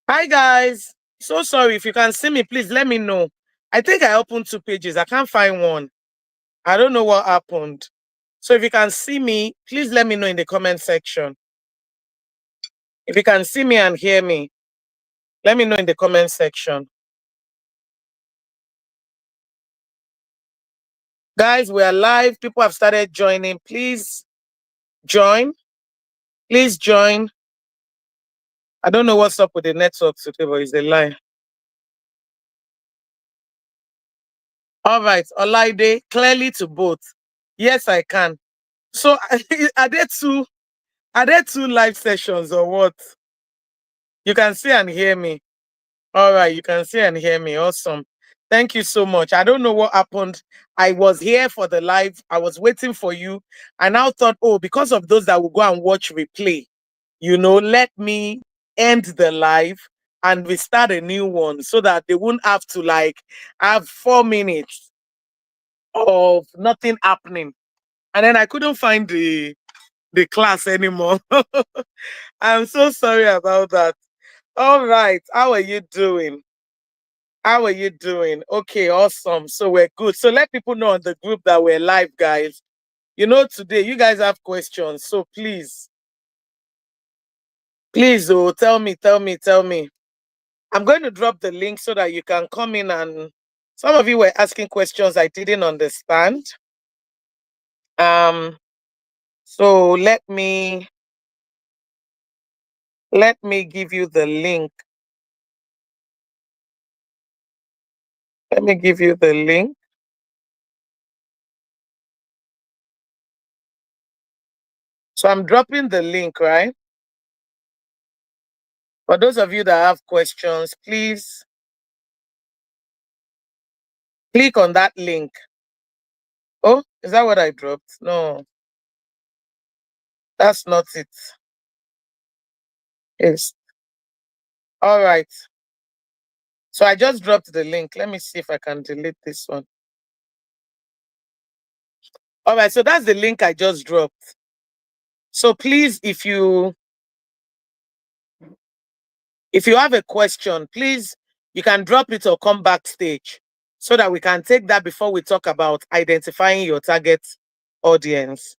Hi guys. So sorry, if you can see me, please let me know. I think I opened two pages. I can't find one. I don't know what happened. So if you can see me, please let me know in the comment section. If you can see me and hear me, let me know in the comment section. Guys, we are live. People have started joining. Please join. Please join. I don't know what's up with the network today, but it's a lie. All right, Olaide, clearly to both. Yes, I can. So are there two live sessions or what? You can see and hear me. All right, you can see and hear me. Awesome. Thank you so much. I don't know what happened. I was here for the live. I was waiting for you. I now thought, oh, because of those that will go and watch replay, let me end the live and we start a new one so that they won't have to have 4 minutes of nothing happening. And then I couldn't find the class anymore. I'm so sorry about that. All right. How are you doing? How are you doing? Okay, awesome. So we're good. So let people know on the group that we're live, guys. Today you guys have questions. So please, oh, tell me. I'm going to drop the link so that you can come in and some of you were asking questions I didn't understand. Um, so let me give you the link. Let me give you the link. So I'm dropping the link, right? For those of you that have questions, please click on that link. Oh, is that what I dropped? No, that's not it. Yes. All right. So I just dropped the link. Let me see if I can delete this one. All right. So that's the link I just dropped. So please, if you have a question, please, you can drop it or come backstage so that we can take that before we talk about identifying your target audience.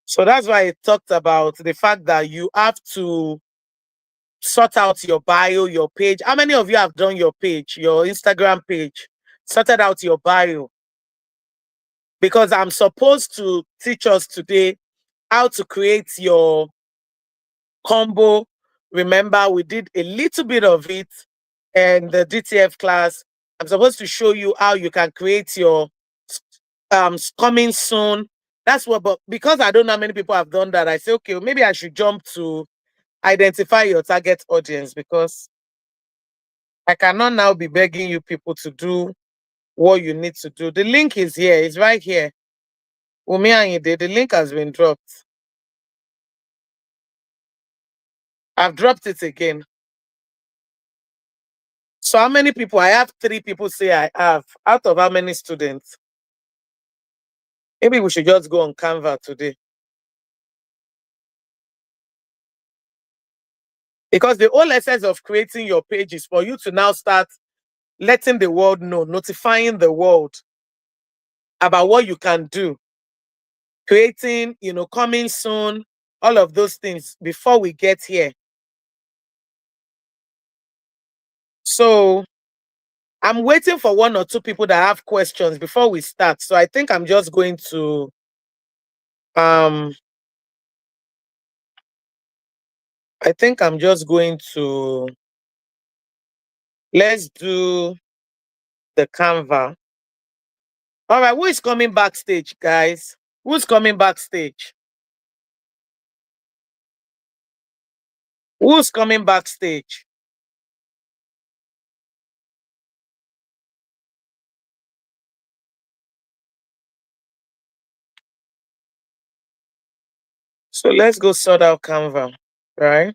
So that's why I talked about the fact that you have to sort out your bio, your page. How many of you have done your page, your Instagram page? Sorted out your bio? Because I'm supposed to teach us today how to create your combo. Remember, we did a little bit of it in the DTF class. I'm supposed to show you how you can create your coming soon. That's what, but because I don't know how many people have done that, I say, okay, maybe I should jump to identify your target audience because I cannot now be begging you people to do what you need to do. The link is here. It's right here. Umi Anyide, the link has been dropped. I've dropped it again. So how many people? I have 3 people say I have. Out of how many students? Maybe we should just go on Canva today. Because the whole essence of creating your page is for you to now start letting the world know, notifying the world about what you can do. Creating, coming soon, all of those things before we get here. So I'm waiting for 1 or 2 people that have questions before we start. So I think I'm just going to um I think I'm just going to let's do the Canva. All right, who is coming backstage, guys? Who's coming backstage? Who's coming backstage? So let's go sort out Canva, right?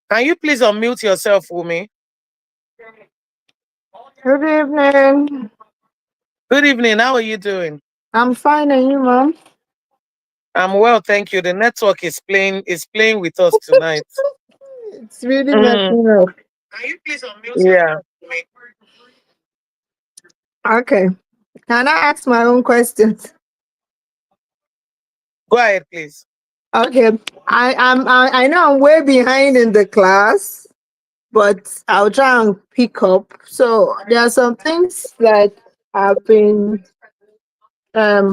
Can you please unmute yourself, Wumi? Good evening. Good evening. How are you doing? I'm fine, and you, ma'am? I'm well, thank you. The network is playing with us tonight. It's really Mm, messing up. can you please unmute Yeah. yourself, Wumi? Okay. Can I ask my own questions? Go ahead, please. Okay. I know I'm way behind in the class, but I'll try and pick up. So there are some things that I've been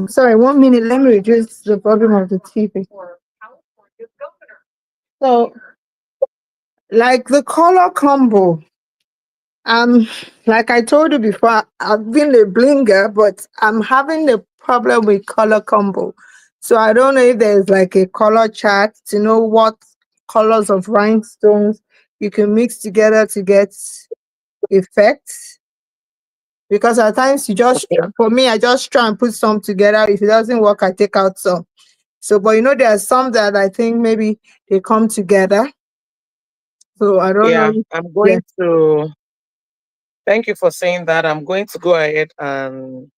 sorry, 1 minute, let me reduce the volume of the TV. So like the color combo. Um, like I told you before, I've been a blinger, but I'm having a problem with color combo. So I don't know if there's like a color chart to know what colors of rhinestones you can mix together to get effects. Because at times Okay. for me, I just try and put some together. If it doesn't work, I take out some. So, but there are some that I think maybe they come together. So I don't Yeah, know. I'm Yeah. going to thank you for saying that. I'm going to go ahead and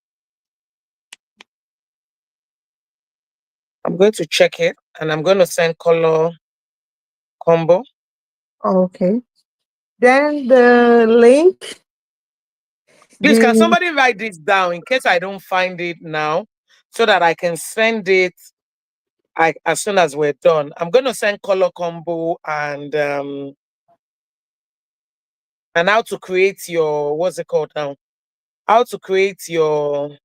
I'm going to check it and I'm going to send color combo. Okay. Then the link. Please, can The somebody write this down in case I don't find it now so that I can send it as soon as we're done? I'm going to send color combo and how to create your what's it called now? How to create your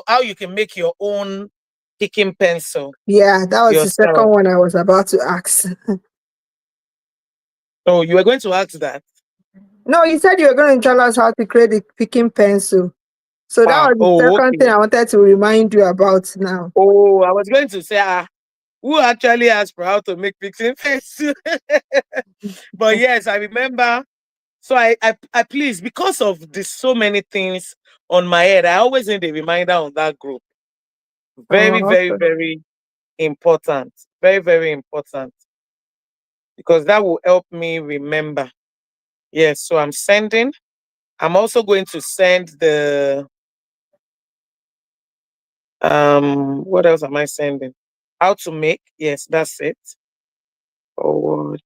how you can make your own picking pencil Yeah, that was the second yourself. one I was about to ask. Oh, you were going to ask that? No, you said you were going to tell us how to create the picking pencil. So that Ah, was the oh, second thing okay. I wanted to remind you about now. Oh, I was going to say, who actually asked for how to make picking pencil? But yes, I remember. So I please, because of the so many things on my head, I always need a reminder on that group. Very, Oh, very, okay. very important. Very, very important. Because that will help me remember. Yes, so I'm sending. I'm also going to send the what else am I sending? How to make, yes, that's it. Forward.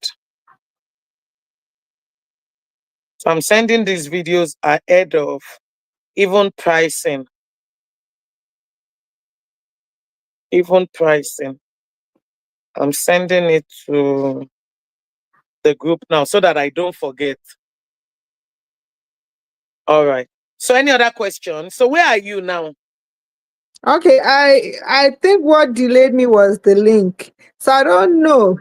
So I'm sending these videos ahead of even pricing. Even pricing. I'm sending it to the group now so that I don't forget. All right. So any other questions? So where are you now? Okay, I think what delayed me was the link. So I don't know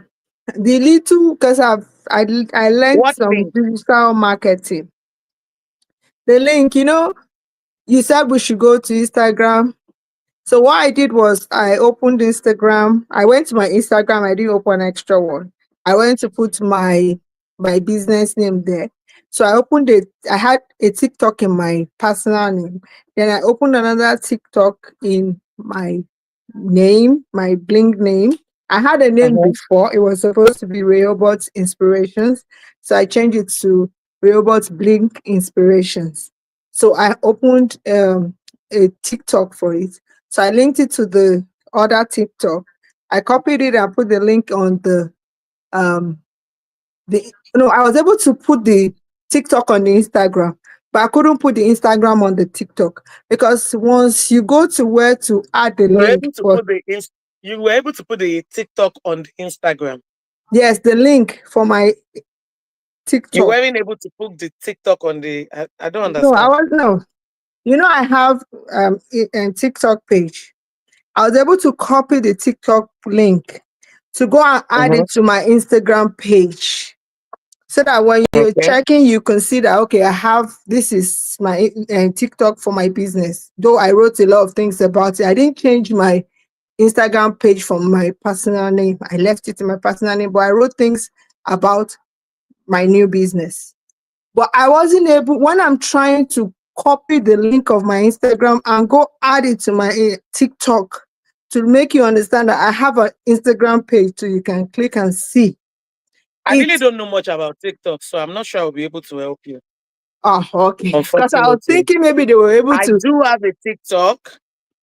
the little because I learned What some link? digital marketing. The link, you said we should go to Instagram. So what I did was I opened Instagram. I went to my Instagram. I didn't open an extra one. I went to put my business name there. So I opened it. I had a TikTok in my personal name. Then I opened another TikTok in my name, my Blink name. I had a name Uh-huh. before. It was supposed to be Rehoboth Inspirations. So I changed it to Rehoboth Blink Inspirations. So I opened a TikTok for it. So I linked it to the other TikTok. I copied it and put the link on um I was able to put the TikTok on the Instagram, but I couldn't put the Instagram on the TikTok because once you go to where to add the You were link able to for put you were able to put the TikTok on the Instagram. yes, the link for my You TikTok. weren't able to put the TikTok on the I don't No, I understand. was no. I have a TikTok page. I was able to copy the TikTok link to go and add Uh-huh. it to my Instagram page. So that when you're Okay. checking, you can see that okay, I have this is my TikTok for my business. Though I wrote a lot of things about it, I didn't change my Instagram page from my personal name. I left it in my personal name, but I wrote things about my new business. But I wasn't able when I'm trying to copy the link of my Instagram and go add it to my TikTok to make you understand that I have an Instagram page so you can click and see. I really don't know much about TikTok, so I'm not sure I'll be able to help you. Oh, okay. Because I was Unfortunately, thinking maybe they were able I to. do have a TikTok.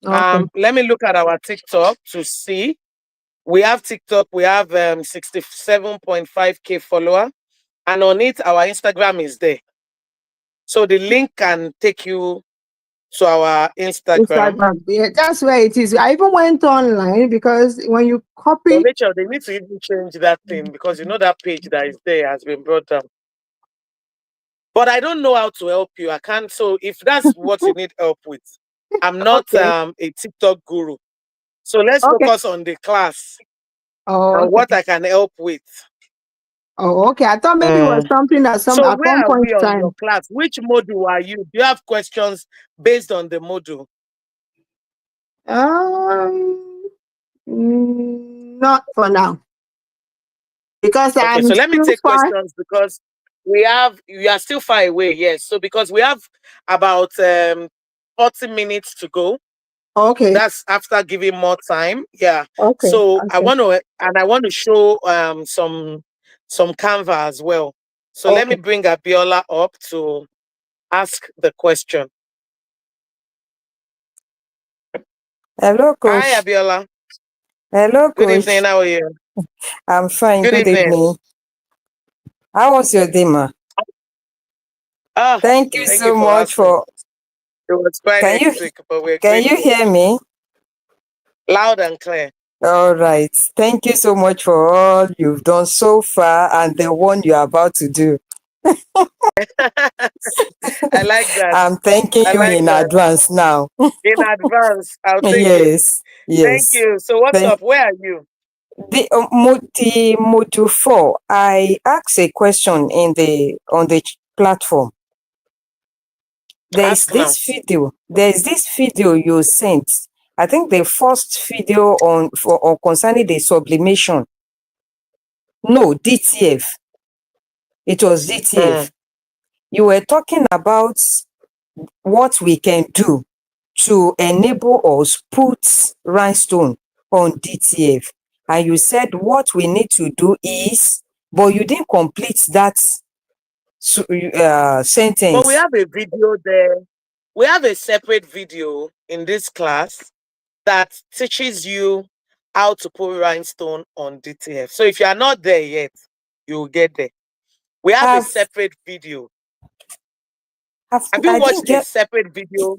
Okay. Let me look at our TikTok to see. We have TikTok. We have 67.5K follower, and on it, our Instagram is there. So the link can take you to our Instagram. Instagram. Yeah, that's where it is. I even went online because when you But copy, Rachel, they need to even change that thing because you know that page that is there has been brought down. But I don't know how to help you. I can't. So if that's what you need help with, I'm not okay. a TikTok guru. So let's Okay. focus on the class Oh, and okay. what I can help with. Oh, okay. I thought maybe it was something that So at where some are point we in on your time. class? Which module are you? Do you have questions based on the module? Not for now because Okay, I'm so let me still take far. questions because you are still far away, yes. So because we have about 40 minutes to go. Okay. That's after giving more time. Yeah. Okay. So I Okay. want to show some Canva as well. So let me Okay. bring Abiola up to ask the question. Hello, Hi Coach. Abiola. Hello, Good evening. Coach. How are you? I'm fine. Good Good evening. evening. How was your day, ma? Thank you Thank you so for much asking. for. It was quite Can you hectic, but we're can you grateful. hear me? Loud and clear. All right. Thank you so much for all you've done so far and the one you're about to do. I like that. I'm thanking I you like in that. advance now. In advance, I'll take it. Yes. Thank Yes. you. So what's Thank up? Where are you? the module 4. I asked a question in the on the platform. There's Ask now. this video you sent. I think the first video on concerning the sublimation. No, DTF. It was DTF. You were talking about what we can do to enable us put rhinestone on DTF. And you said what we need to do is, but you didn't complete that sentence. But we have a video there. We have a separate video in this class that teaches you how to put rhinestone on DTF. So if you are not there yet, you will get there. We have a separate video. Have you watched a separate video?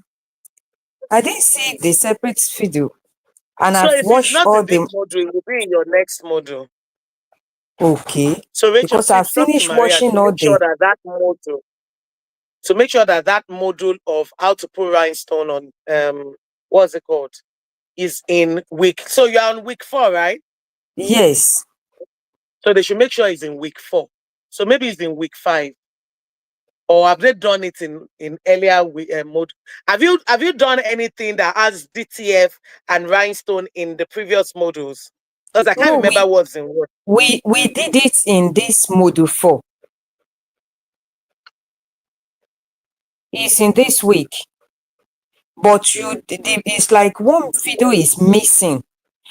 I didn't see the separate video. And So I've if it's watched not all in this the. module, it will be in your next module. Okay. So Rachel, Because I please talk to finished Maria watching to all make sure the. that module of how to put rhinestone on what's it called is in week. So you're on week 4, right? Yes. So they should make sure it's in week 4. So maybe it's in week 5. Or have they done it in earlier mode? Have you done anything that has DTF and rhinestone in the previous modules? Because I can't No, remember what's in what. we did it in this module 4. It's in this week. But it's like one video is missing.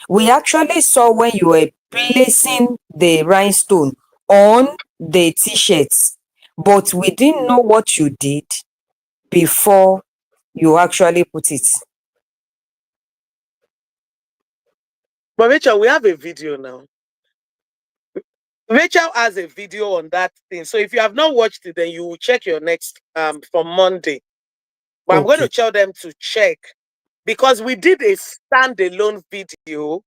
We actually saw when you were placing the rhinestone on the t-shirts, but we didn't know what you did before you actually put it. But Rachel, we have a video now. Rachel has a video on that thing. So if you have not watched it, then you will check your next from Monday. But I'm going to tell them to check because we did a standalone video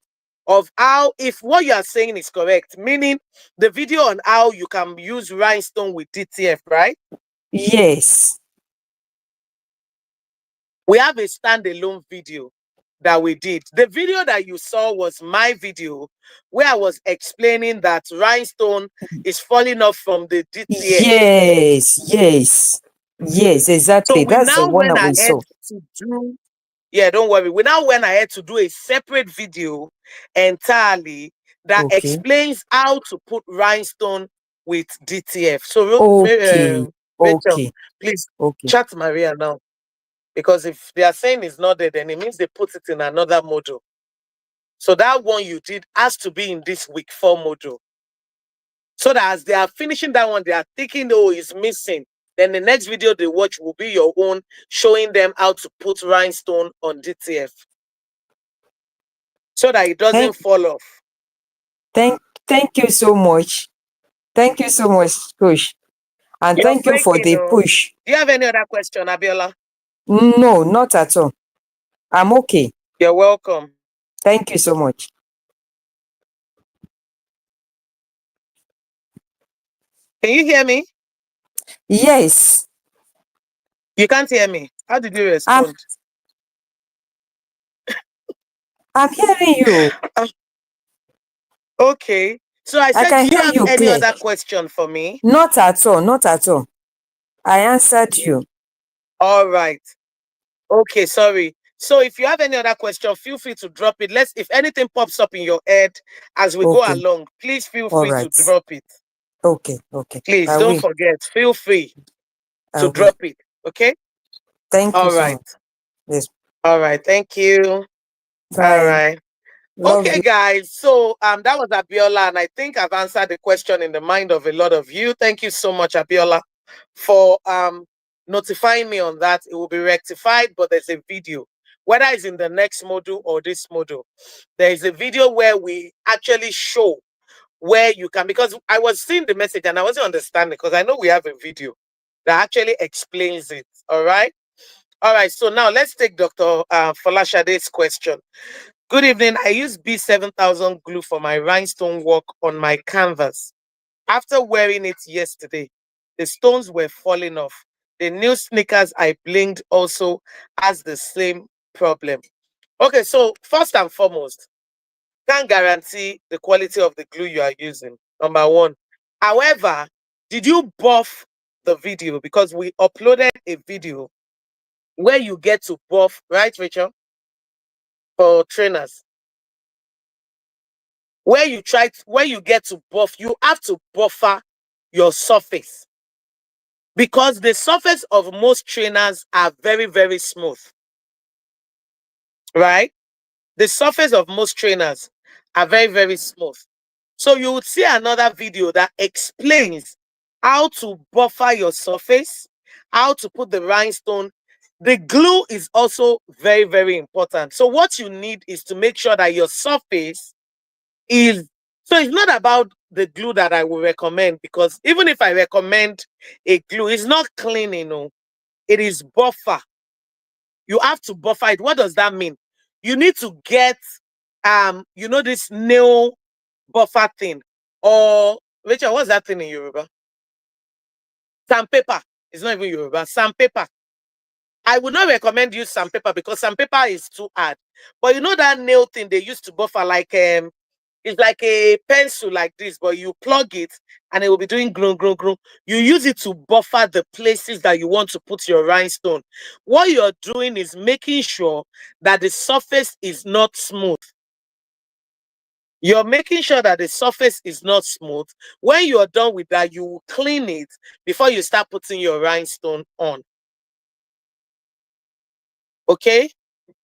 of how, if what you are saying is correct, meaning the video on how you can use rhinestone with DTF, right? Yes. We have a standalone video that we did. The video that you saw was my video where I was explaining that rhinestone is falling off from the DTF. Yes, exactly. So we That's the now one went that we ahead saw. to do, yeah, don't worry. We now went ahead to do a separate video entirely that explains how to put rhinestone with DTF. So, Rachel, please chat Maria now. Because if they are saying it's not there, then it means they put it in another module. So that one you did has to be in this week 4 module. So that as they are finishing that one, they are thinking, oh, it's missing. Then the next video they watch will be your own, showing them how to put rhinestone on DTF. So that it doesn't fall off. Thank you so much. Thank you so much, Coach. And You're thank you for breaking, the oh. push. Do you have any other question, Abiola? No, not at all. I'm okay. You're welcome. Thank you so much. Can you hear me? Yes. You can't hear me. How did you respond? I'm hearing you. Okay. So I said, can do you hear have you any clear. other question for me? Not at all. Not at all. I answered you. All right. Okay, sorry. So if you have any other question, feel free to drop it. If anything pops up in your head as we go Okay. along, please feel All free right. to drop it. Okay. Please I don't will. forget. Feel free I to will. drop it. Okay? Thank you All so right. much. Yes. All right. Thank you. Bye. All right. Love Okay, you. guys. So that was Abiola, and I think I've answered the question in the mind of a lot of you. Thank you so much, Abiola, for notifying me on that. It will be rectified, but there's a video, whether it's in the next module or this module. There is a video where we actually show where you can, because I was seeing the message and I wasn't understanding, because I know we have a video that actually explains it. All right. So now let's take Dr. Folashade's question. Good evening. I use B7000 glue for my rhinestone work on my canvas. After wearing it yesterday, the stones were falling off. The new sneakers I blinked also has the same problem. Okay, so first and foremost, can't guarantee the quality of the glue you are using, number one. However, did you buff the video? Because we uploaded a video where you get to buff, right, Rachel? For trainers. Where you get to buff, you have to buffer your surface. Because the surface of most trainers are very, very smooth. Right? The surface of most trainers are very, very smooth. So you would see another video that explains how to buffer your surface, how to put the rhinestone. The glue is also very, very important. So what you need is to make sure that your surface is, so it's not about the glue that I will recommend, because even if I recommend a glue, it's not clean, it is buffer. You have to buffer it. What does that mean? You need to get, this nail buffer thing, or Rachel, what's that thing in Yoruba? Sandpaper. It's not even Yoruba. Sandpaper. I would not recommend use sandpaper because sandpaper is too hard. But you know that nail thing they used to buffer, like it's like a pencil like this, but you plug it and it will be doing glue. You use it to buffer the places that you want to put your rhinestone. What you're doing is making sure that the surface is not smooth. You're making sure that the surface is not smooth. When you're done with that, you will clean it before you start putting your rhinestone on. Okay?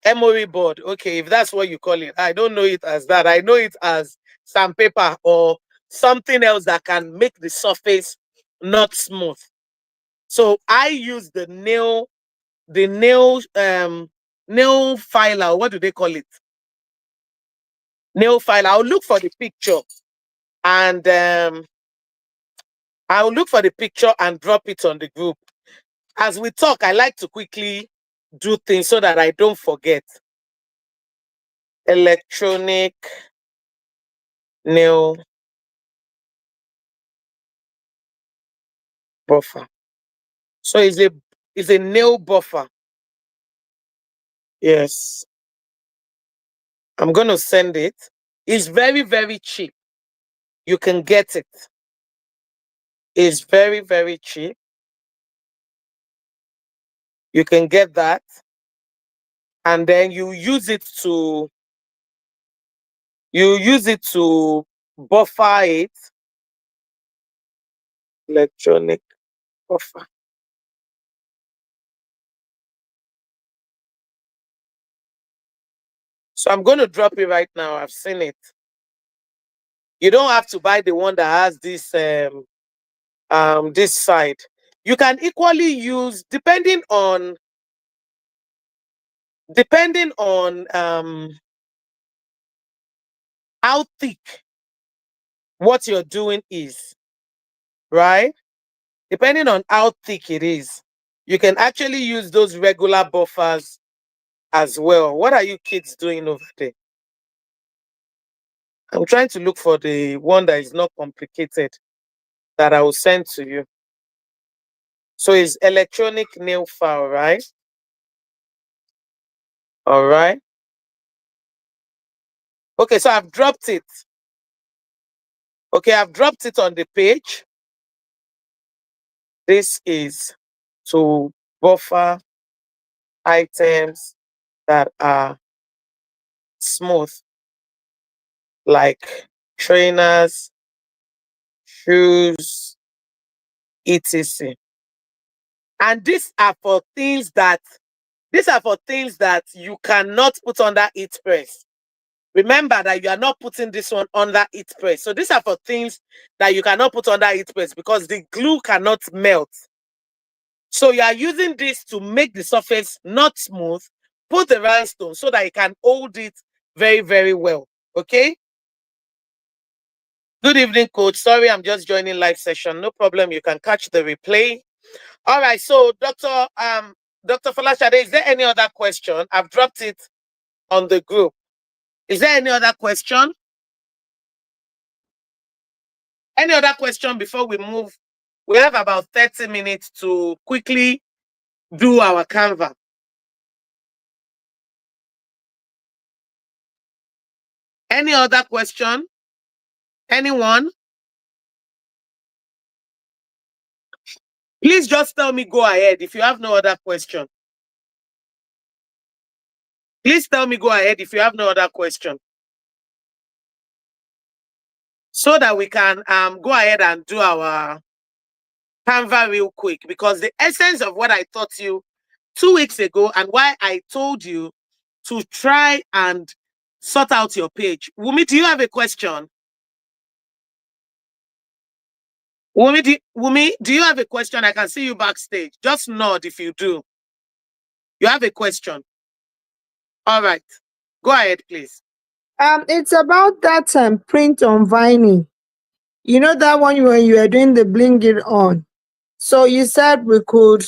Emery board. Okay, if that's what you call it. I don't know it as that. I know it as sandpaper or something else that can make the surface not smooth. So I use the nail filer. What do they call it? Nail filer. I'll look for the picture and I'll look for the picture and drop it on the group. As we talk, I like to quickly do things so that I don't forget. Electronic nail buffer. So it's a nail buffer. Yes. I'm going to send it. It's very, very cheap. You can get it. It's very, very cheap. You can get that. And then you use it to buffer it. Electronic buffer. So I'm going to drop it right now. I've seen it. You don't have to buy the one that has this this side. You can equally use depending on how thick what you're doing is, right? Depending on how thick it is, you can actually use those regular buffers as well. What are you kids doing over there? I'm trying to look for the one that is not complicated that I will send to you. So it's electronic nail file, right? All right. Okay, so I've dropped it. Okay, I've dropped it on the page. This is to buffer items that are smooth, like trainers, shoes, etc. And these are for things that you cannot put under heat press. Remember that you are not putting this one under heat press. So these are for things that you cannot put under heat press because the glue cannot melt. So you are using this to make the surface not smooth, put the rhinestone so that you can hold it very, very well. Okay? Good evening, coach. Sorry, I'm just joining live session. No problem. You can catch the replay. All right. So, Dr. Folashade, is there any other question? I've dropped it on the group. Is there any other question? Any other question before we move? We have about 30 minutes to quickly do our Canva. Any other question? Anyone? Please just tell me go ahead if you have no other question. Please tell me go ahead if you have no other question. So that we can go ahead and do our Canva real quick, because the essence of what I taught you 2 weeks ago and why I told you to try and sort out your page. Wumi, do you have a question? Wumi, do you have a question? I can see you backstage. Just nod if you do. You have a question. All right. Go ahead, please. It's about that print on vinyl. You know that one when you are doing the bling it on. So you said we could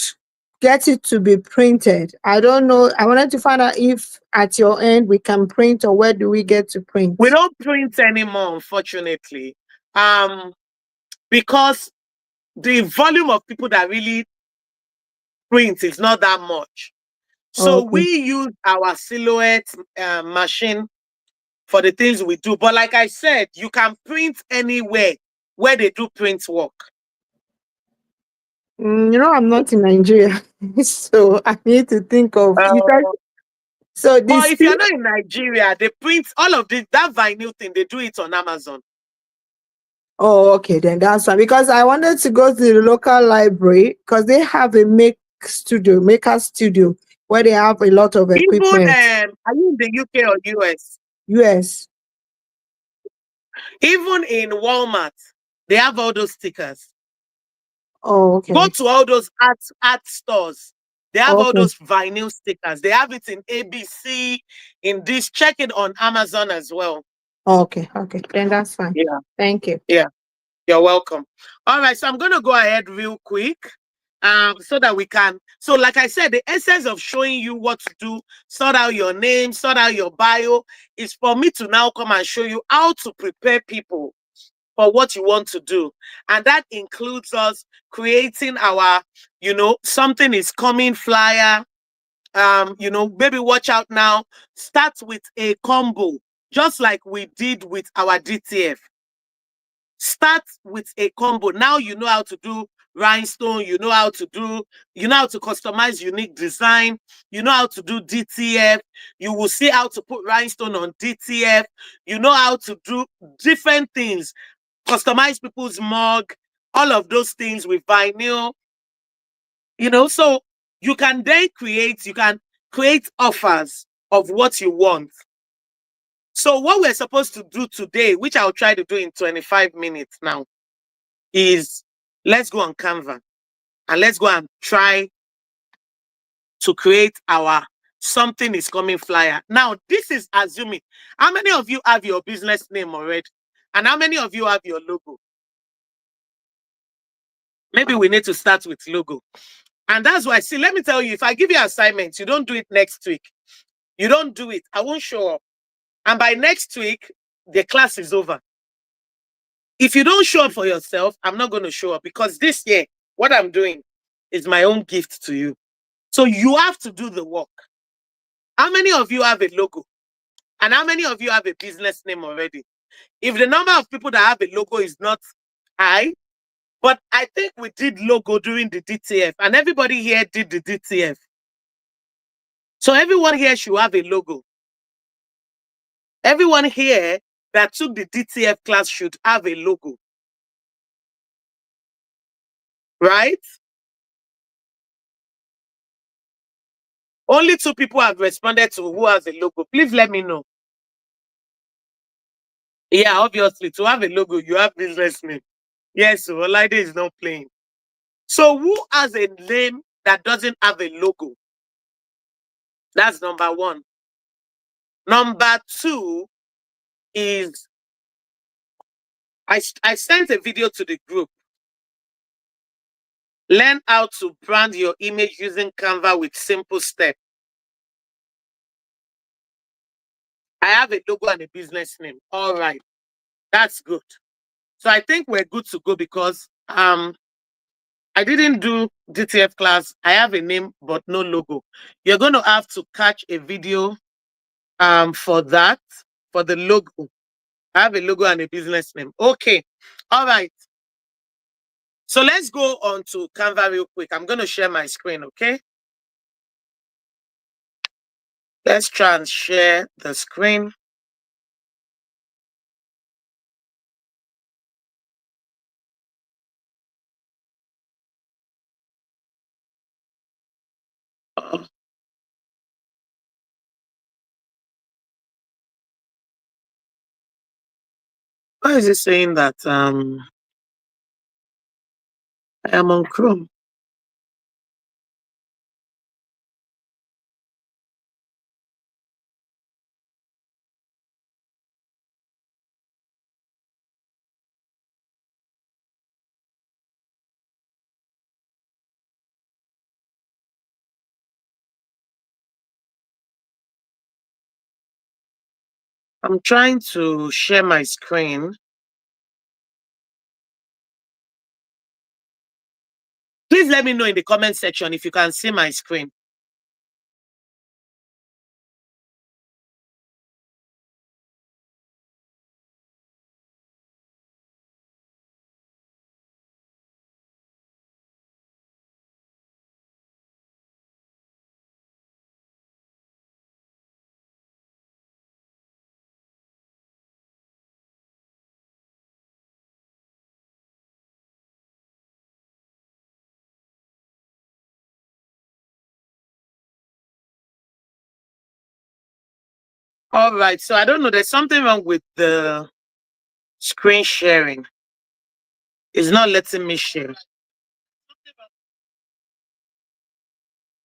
get it to be printed. I don't know. I wanted to find out if at your end we can print, or where do we get to print? We don't print anymore, unfortunately, because the volume of people that really print is not that much. So Okay. we use our silhouette machine for the things we do. But like I said, you can print anywhere where they do print work. You know, I'm not in Nigeria, so I need to think of. So But this. if you're not in Nigeria, they print all of this, that vinyl thing, they do it on Amazon. Oh, okay, then that's fine. Because I wanted to go to the local library because they have a maker studio where they have a lot of equipment. Even are you in the UK or US? US. Even in Walmart, they have all those stickers. Oh, okay. Go to all those art stores. They have all Okay. those vinyl stickers. They have it in ABC, in this. Check it on Amazon as well. Okay, okay. Then that's fine. Yeah. Thank you. Yeah. You're welcome. All right, so I'm going to go ahead real quick so that we can. So like I said, the essence of showing you what to do, sort out your name, sort out your bio, is for me to now come and show you how to prepare people for what you want to do. And that includes us creating our, something is coming flyer, maybe watch out now. Start with a combo, just like we did with our DTF. Start with a combo. Now you know how to do rhinestone, you know how to customize unique design, you know how to do DTF, you will see how to put rhinestone on DTF, you know how to do different things, customize people's mug, all of those things with vinyl, so you can then create offers of what you want. So what we're supposed to do today, which I'll try to do in 25 minutes now, is let's go on Canva and let's go and try to create our something is coming flyer. Now, this is assuming, how many of you have your business name already? And how many of you have your logo? Maybe we need to start with logo. And that's why, see, let me tell you, if I give you assignments, you don't do it next week. You don't do it, I won't show up. And by next week, the class is over. If you don't show up for yourself, I'm not going to show up, because this year, what I'm doing is my own gift to you. So you have to do the work. How many of you have a logo? And how many of you have a business name already? If the number of people that have a logo is not high, but I think we did logo during the DTF, and everybody here did the DTF. So everyone here should have a logo. Everyone here that took the DTF class should have a logo. Right? Only 2 people have responded to who has a logo. Please let me know. Yeah, obviously, to have a logo, you have business name. Yes, so Olaide is not playing. So who has a name that doesn't have a logo? That's number 1. Number 2 is, I sent a video to the group. Learn how to brand your image using Canva with simple steps. I have a logo and a business name. All right. That's good. So I think we're good to go, because I didn't do DTF class. I have a name, but no logo. You're going to have to catch a video for that, for the logo. I have a logo and a business name. Okay. All right. So let's go on to Canva real quick. I'm going to share my screen, okay? Let's try and share the screen. Why is it saying that I am on Chrome? I'm trying to share my screen. Please let me know in the comment section if you can see my screen. All right, so I don't know. There's something wrong with the screen sharing. It's not letting me share.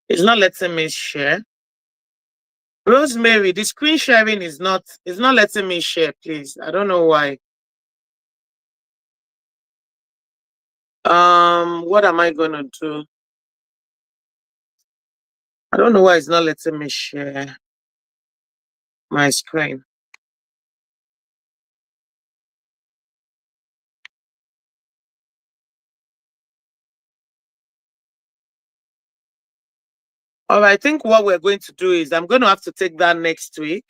It's not letting me share. Rosemary, the screen sharing is not letting me share, please. I don't know why. What am I gonna do? I don't know why it's not letting me share my screen. All right, I think what we're going to do is I'm going to have to take that next week,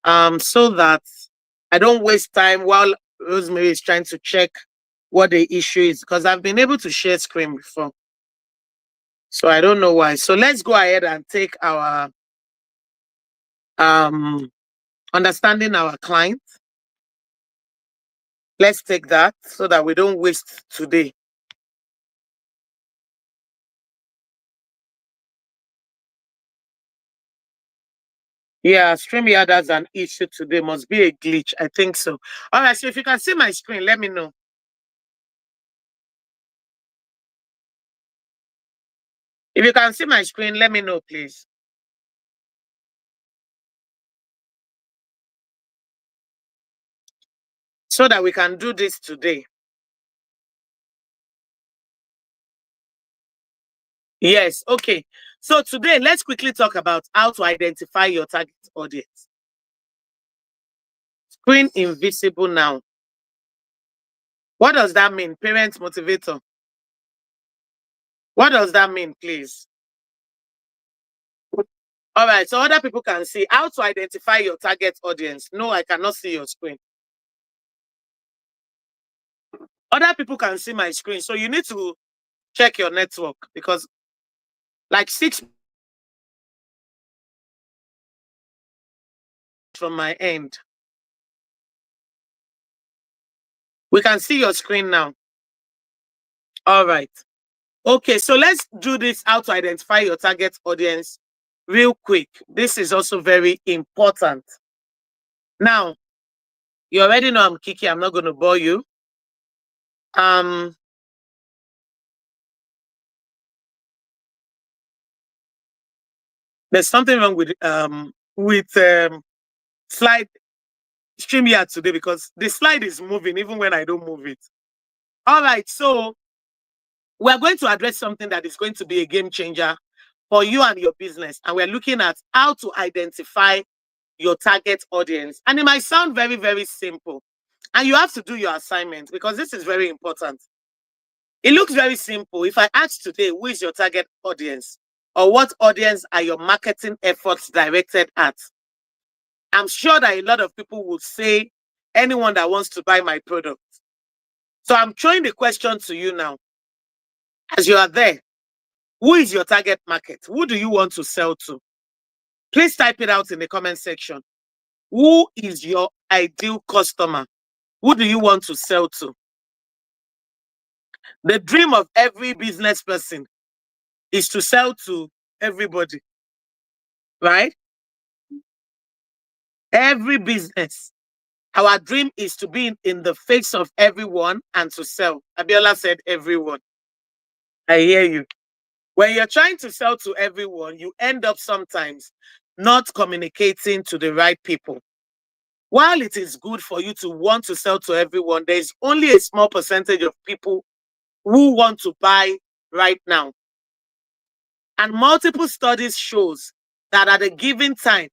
so that I don't waste time while Rosemary is trying to check what the issue is, because I've been able to share screen before. So I don't know why. So let's go ahead and take our understanding our client. Let's take that so that we don't waste today. Yeah, StreamYard has an issue today. Must be a glitch. I think so. All right. So if you can see my screen, let me know. If you can see my screen, let me know, please. So that we can do this today. Yes. Okay. So today, let's quickly talk about how to identify your target audience. Screen invisible now. What does that mean? Parent motivator. What does that mean, please? All right. So other people can see how to identify your target audience. No, I cannot see your screen. Other people can see my screen. So you need to check your network because like 6 from my end. We can see your screen now. All right. Okay, so let's do this, how to identify your target audience real quick. This is also very important. Now, you already know I'm Kiki. I'm not going to bore you. There's something wrong with slide StreamYard today because the slide is moving even when I don't move it. All right, so we're going to address something that is going to be a game changer for you and your business. And we're looking at how to identify your target audience. And it might sound very, very simple. And you have to do your assignment because this is very important. It looks very simple. If I ask today, who is your target audience? Or what audience are your marketing efforts directed at? I'm sure that a lot of people would say anyone that wants to buy my product. So I'm throwing the question to you now. As you are there, who is your target market? Who do you want to sell to? Please type it out in the comment section. Who is your ideal customer? Who do you want to sell to? The dream of every business person is to sell to everybody, right? Every business. Our dream is to be in the face of everyone and to sell. Abiola said everyone. I hear you. When you're trying to sell to everyone, you end up sometimes not communicating to the right people. While it is good for you to want to sell to everyone, there's only a small percentage of people who want to buy right now. And multiple studies shows that at a given time,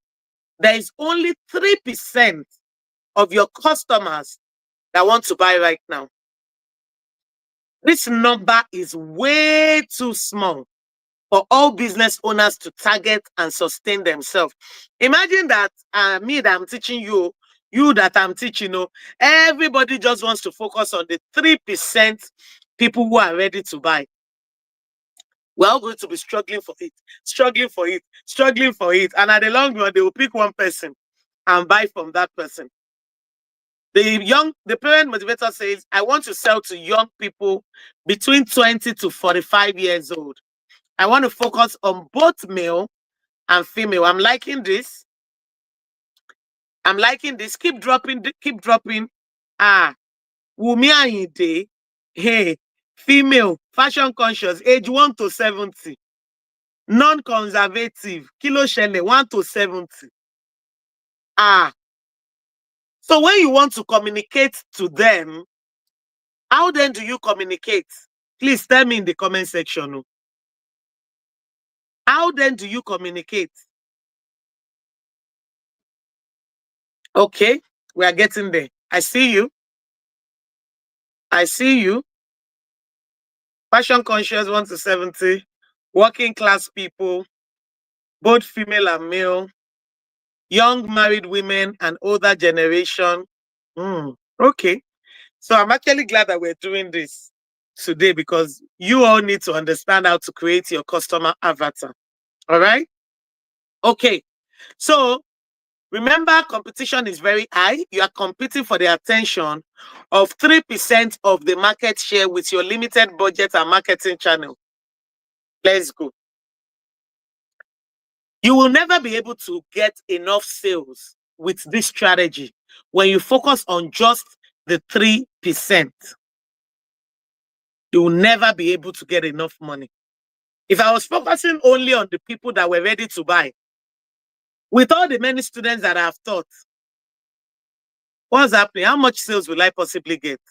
there is only 3% of your customers that want to buy right now. This number is way too small for all business owners to target and sustain themselves. Imagine that me that I'm teaching you, you that I'm teaching, everybody just wants to focus on the 3% people who are ready to buy. We're all going to be struggling for it, struggling for it, struggling for it. And at the long run, they will pick one person and buy from that person. The parent motivator says, I want to sell to young people between 20 to 45 years old. I want to focus on both male and female. I'm liking this. I'm liking this. Keep dropping, keep dropping. Wumi Ayinde, hey, female, fashion conscious, age 1 to 70. Non-conservative, kilo shele 1 to 70. So when you want to communicate to them, how then do you communicate? Please tell me in the comment section. How then do you communicate? Okay, we are getting there. I see you. I see you. Fashion conscious 1 to 70. Working class people, both female and male. Young married women and older generation. Okay. So I'm actually glad that we're doing this today because you all need to understand how to create your customer avatar. All right? Okay. So remember, competition is very high. You are competing for the attention of 3% of the market share with your limited budget and marketing channel. Let's go. You will never be able to get enough sales with this strategy when you focus on just the 3%. You will never be able to get enough money. If I was focusing only on the people that were ready to buy, with all the many students that I've taught, what's happening? How much sales will I possibly get?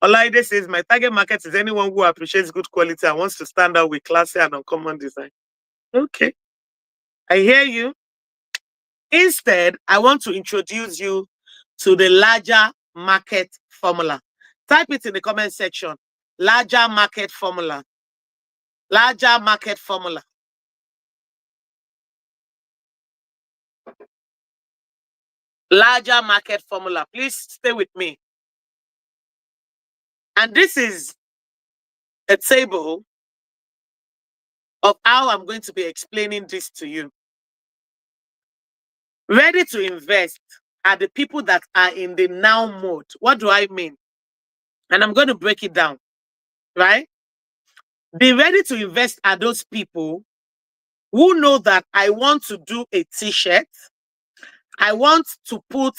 Olaide says, my target market is anyone who appreciates good quality and wants to stand out with classy and uncommon design. Okay, I hear you. Instead, I want to introduce you to the larger market formula. Type it in the comment section. Larger market formula. Larger market formula. Larger market formula. Please stay with me. And this is a table of how I'm going to be explaining this to you. Ready to invest are the people that are in the now mode. What do I mean? And I'm going to break it down, right? The ready to invest are those people who know that I want to do a t-shirt. I want to put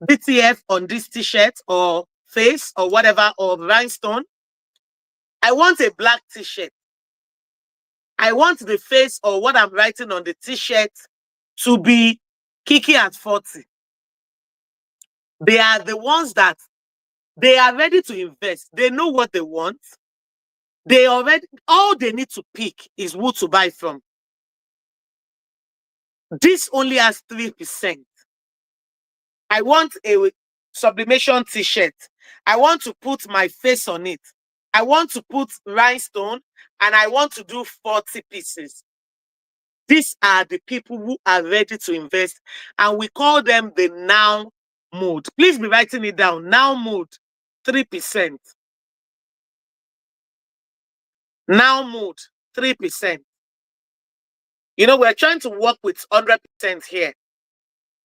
DTF on this t-shirt or face or whatever, or rhinestone. I want a black t-shirt. I want the face or what I'm writing on the t-shirt to be Kiki at 40. They are the ones that they are ready to invest. They know what they want. They already, all they need to pick is who to buy from. This only has 3%. I want a sublimation t-shirt. I want to put my face on it. I want to put rhinestone and I want to do 40 pieces. These are the people who are ready to invest and we call them the now mode. Please be writing it down. Now mode, 3%. Now mode, 3%. You know, we're trying to work with 100% here.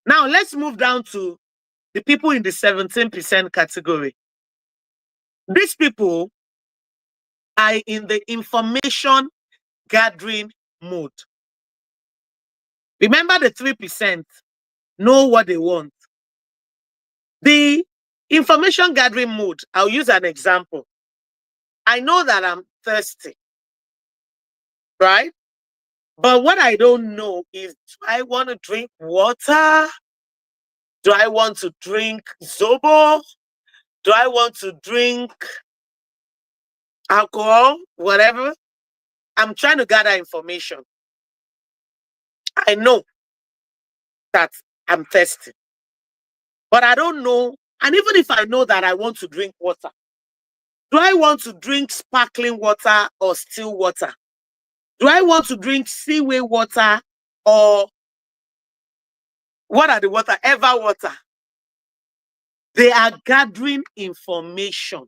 Now let's move down to the people in the 17% category. These people are in the information gathering mode. Remember the 3% know what they want. The information gathering mode, I'll use an example. I know that I'm thirsty, right? But what I don't know is, do I want to drink water? Do I want to drink Zobo? Do I want to drink alcohol? Whatever. I'm trying to gather information. I know that I'm thirsty, but I don't know. And even if I know that I want to drink water, do I want to drink sparkling water or still water? Do I want to drink seaway water or what are the water? Ever water. They are gathering information.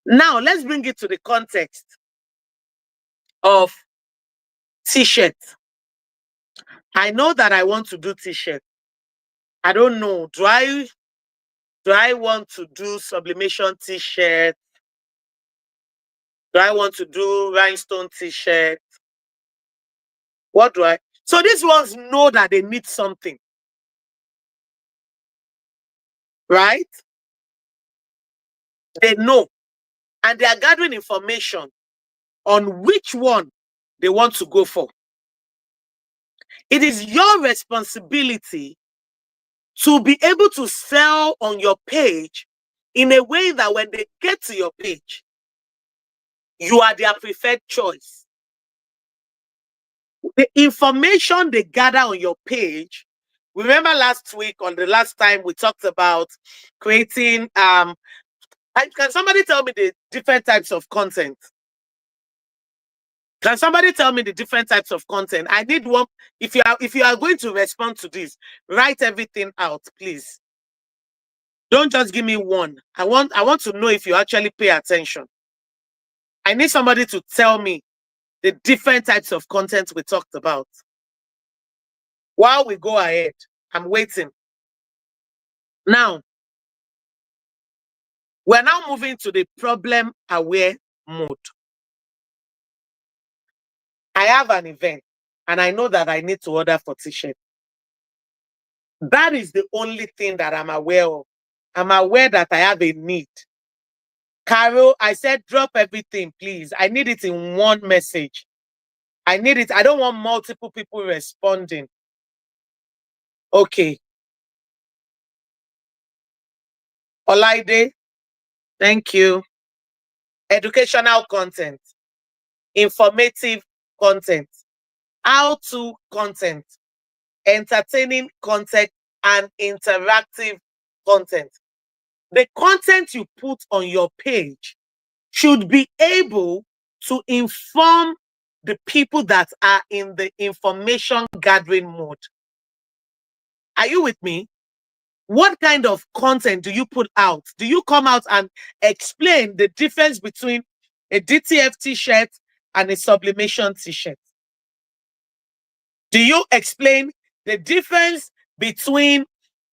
Now, let's bring it to the context of t-shirt. I know that I want to do t-shirt. I don't know. Do I want to do sublimation t-shirt? Do I want to do rhinestone t-shirt? What do I? So these ones know that they need something. Right? They know. And they are gathering information on which one they want to go for. It is your responsibility to be able to sell on your page in a way that when they get to your page, you are their preferred choice. The information they gather on your page, remember last week on the last time we talked about creating, can somebody tell me the different types of content? Can somebody tell me the different types of content? I need one. If you are going to respond to this, write everything out, please. Don't just give me one. I want to know if you actually pay attention. I need somebody to tell me the different types of content we talked about. While we go ahead, I'm waiting. Now, we're now moving to the problem-aware mode. I have an event and I know that I need to order for t-shirt. That is the only thing that I'm aware of. I'm aware that I have a need. Carol, I said, drop everything, please. I need it in one message. I need it. I don't want multiple people responding. Okay. Olaide, thank you. Educational content, informative content, how-to content, entertaining content, and interactive content. The content you put on your page should be able to inform the people that are in the information gathering mode. Are you with me? What kind of content do you put out? Do you come out and explain the difference between a DTF t-shirt and a sublimation t-shirt? Do you explain the difference between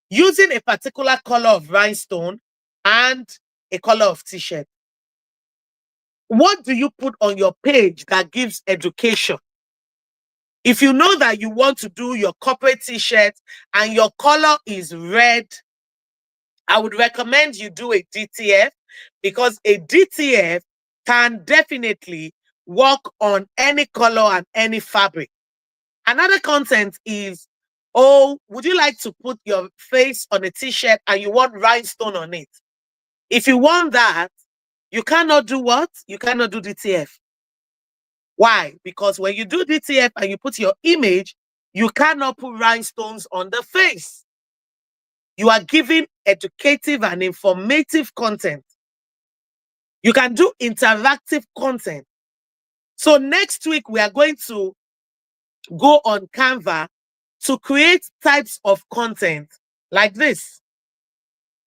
using a particular color of rhinestone and a color of t-shirt? What do you put on your page that gives education? If you know that you want to do your corporate t-shirt and your color is red, I would recommend you do a DTF, because a DTF can definitely work on any color and any fabric. Another content is, oh, would you like to put your face on a t-shirt and you want rhinestone on it? If you want that, you cannot do what? You cannot do DTF. Why? Because when you do DTF and you put your image, you cannot put rhinestones on the face. You are giving educative and informative content. You can do interactive content. So next week, we are going to go on Canva to create types of content like this.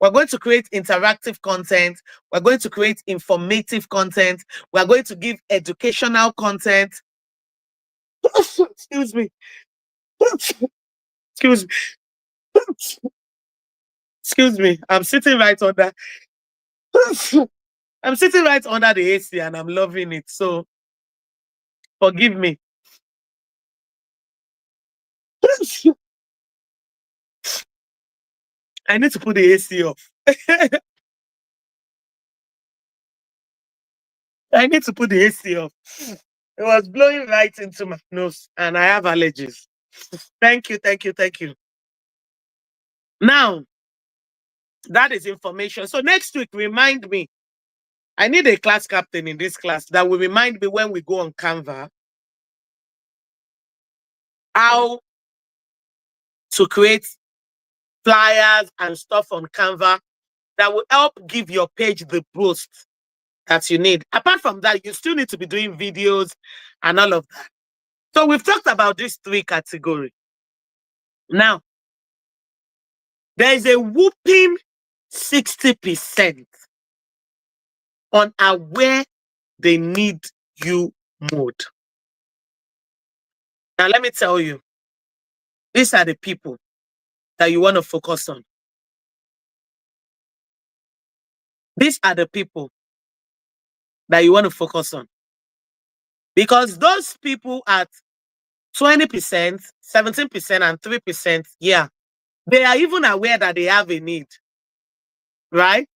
We're going to create interactive content. We're going to create informative content. We're going to give educational content. Excuse me. Excuse me. Excuse me. I'm sitting right under. I'm sitting right under the AC and I'm loving it. So forgive me. I need to put the AC off. I need to put the AC off. It was blowing right into my nose and I have allergies. Thank you, thank you, thank you. Now, that is information. So next week, remind me. I need a class captain in this class that will remind me when we go on Canva how to create flyers and stuff on Canva that will help give your page the boost that you need. Apart from that, you still need to be doing videos and all of that. So we've talked about these three categories. Now, there is a whooping 60% on a where they need you mode. Now, let me tell you, these are the people that you want to focus on. These are the people that you want to focus on. Because those people at 20%, 17%, and 3%, yeah, they are even aware that they have a need, right?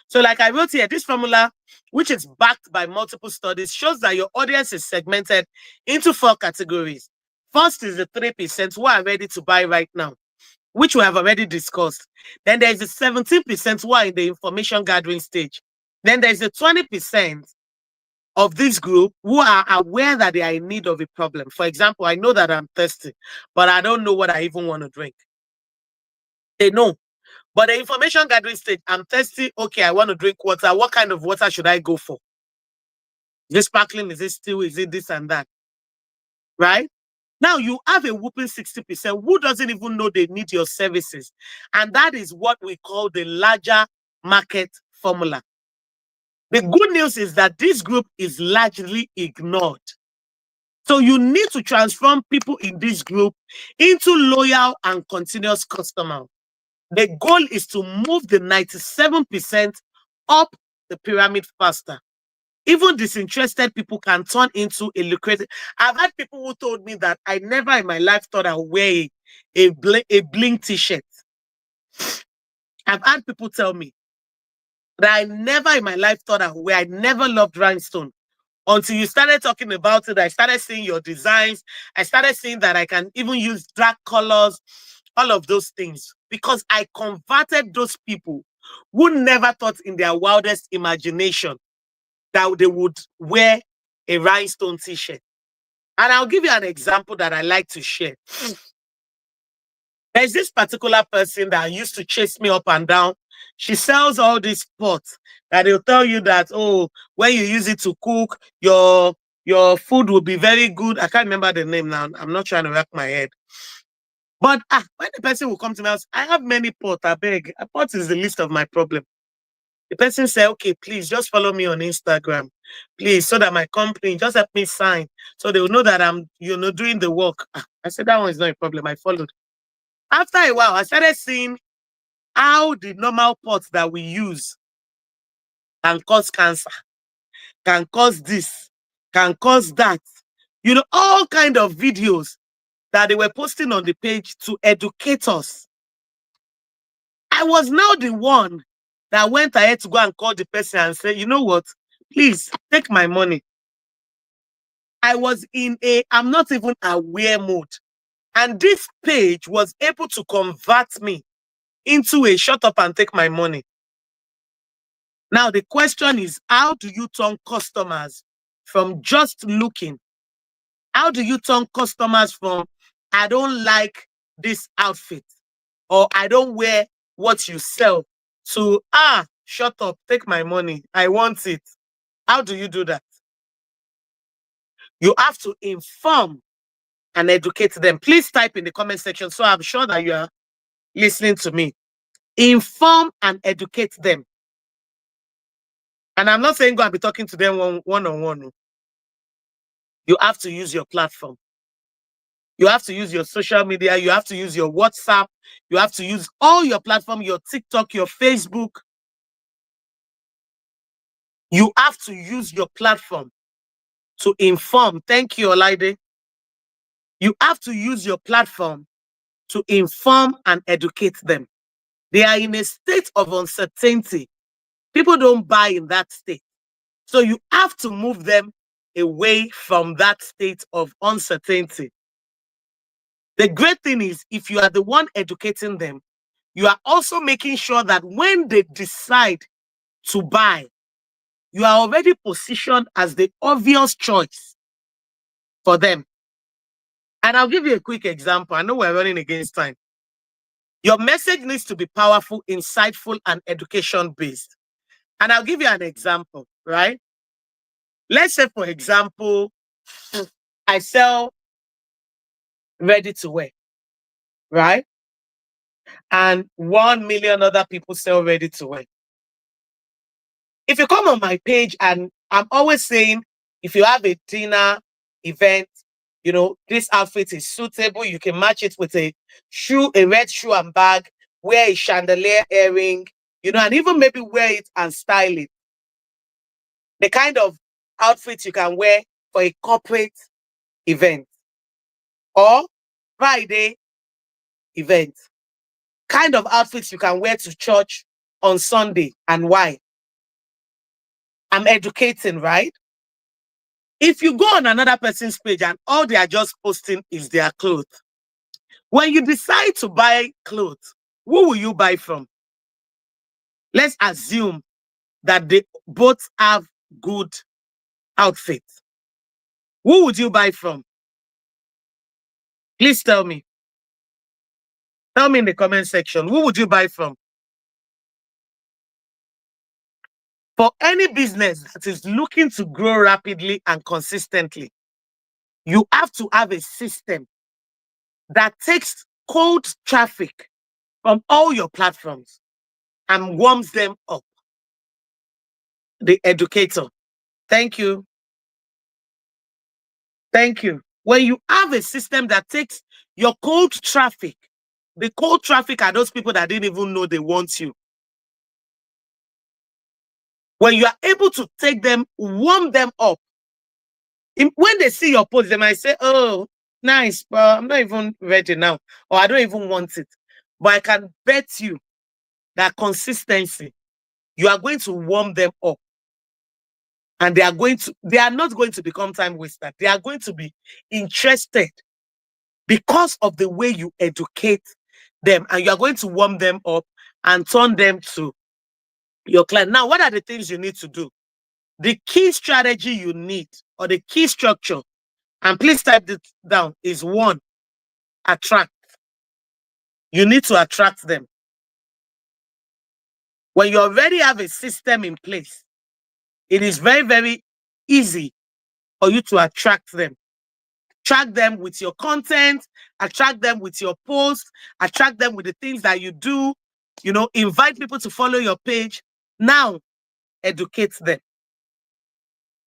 So like I wrote here, this formula, which is backed by multiple studies, shows that your audience is segmented into 4 categories. First is the 3% who are ready to buy right now, which we have already discussed. Then there's the 17% who are in the information gathering stage. Then there's the 20% of this group who are aware that they are in need of a problem. For example, I know that I'm thirsty, but I don't know what I even want to drink. They know. But the information gathering stage, I'm thirsty. Okay, I want to drink water. What kind of water should I go for? Is it sparkling? Is it still? Is it this and that? Right? Now you have a whooping 60% who doesn't even know they need your services. And that is what we call the larger market formula. The good news is that this group is largely ignored. So you need to transform people in this group into loyal and continuous customers. The goal is to move the 97% up the pyramid faster. Even disinterested people can turn into a lucrative. I've had people who told me that I never in my life thought I would wear a bling t-shirt. I've had people tell me that I never in my life thought I would wear. I never loved rhinestone. Until you started talking about it, I started seeing your designs. I started seeing that I can even use dark colors, all of those things. Because I converted those people who never thought in their wildest imagination that they would wear a rhinestone t-shirt. And I'll give you an example that I like to share. There's this particular person that used to chase me up and down. She sells all these pots that they'll tell you that, oh, when you use it to cook, your food will be very good. I can't remember the name now. I'm not trying to rack my head. But when the person will come to my house, I have many pots, I beg. A pot is the least of my problem. The person say, okay, please just follow me on Instagram, please, so that my company, just help me sign, so they will know that I'm, doing the work. I said, that one is not a problem. I followed. After a while, I started seeing how the normal pots that we use can cause cancer, can cause this, can cause that. All kind of videos that they were posting on the page to educate us. I was now the one that went ahead to go and call the person and say, you know what, please take my money. I was in I'm not even aware mode. And this page was able to convert me into a shut up and take my money. Now, the question is, how do you turn customers from just looking? How do you turn customers from, I don't like this outfit, or I don't wear what you sell, to, shut up, take my money, I want it? How do you do that? You have to inform and educate them. Please type in the comment section so I'm sure that you are listening to me. Inform and educate them. And I'm not saying go and be talking to them one-on-one. You have to use your platform. You have to use your social media. You have to use your WhatsApp. You have to use all your platform, your TikTok, your Facebook. You have to use your platform to inform. Thank you, Olaide. You have to use your platform to inform and educate them. They are in a state of uncertainty. People don't buy in that state. So you have to move them away from that state of uncertainty. The great thing is, if you are the one educating them, you are also making sure that when they decide to buy, you are already positioned as the obvious choice for them. And I'll give you a quick example. I know we're running against time. Your message needs to be powerful, insightful, and education-based. And I'll give you an example, right? Let's say, for example, I sell ready-to-wear, right? And 1 million other people sell ready-to-wear. If you come on my page, and I'm always saying, if you have a dinner event, this outfit is suitable, you can match it with a red shoe and bag, wear a chandelier earring, and even maybe wear it and style it. The kind of outfit you can wear for a corporate event or Friday event. Kind of outfits you can wear to church on Sunday, and why? I'm educating, right? If you go on another person's page and all they are just posting is their clothes, when you decide to buy clothes, who will you buy from? Let's assume that they both have good outfits. Who would you buy from? Please tell me. Tell me in the comment section. Who would you buy from? For any business that is looking to grow rapidly and consistently, you have to have a system that takes cold traffic from all your platforms and warms them up. The educator. Thank you. Thank you. When you have a system that takes your cold traffic, the cold traffic are those people that didn't even know they want you. When you are able to take them, warm them up, when they see your post, they might say, oh, nice, but I'm not even ready now, or I don't even want it. But I can bet you that consistency, you are going to warm them up. And they are not going to become time wasters. They are going to be interested because of the way you educate them, and you are going to warm them up and turn them to your client. Now, what are the things you need to do? The key strategy you need, or the key structure, and please type this down, is 1, attract. You need to attract them. When you already have a system in place, it is very, very easy for you to attract them. Attract them with your content, attract them with your posts, attract them with the things that you do, invite people to follow your page. Now, educate them.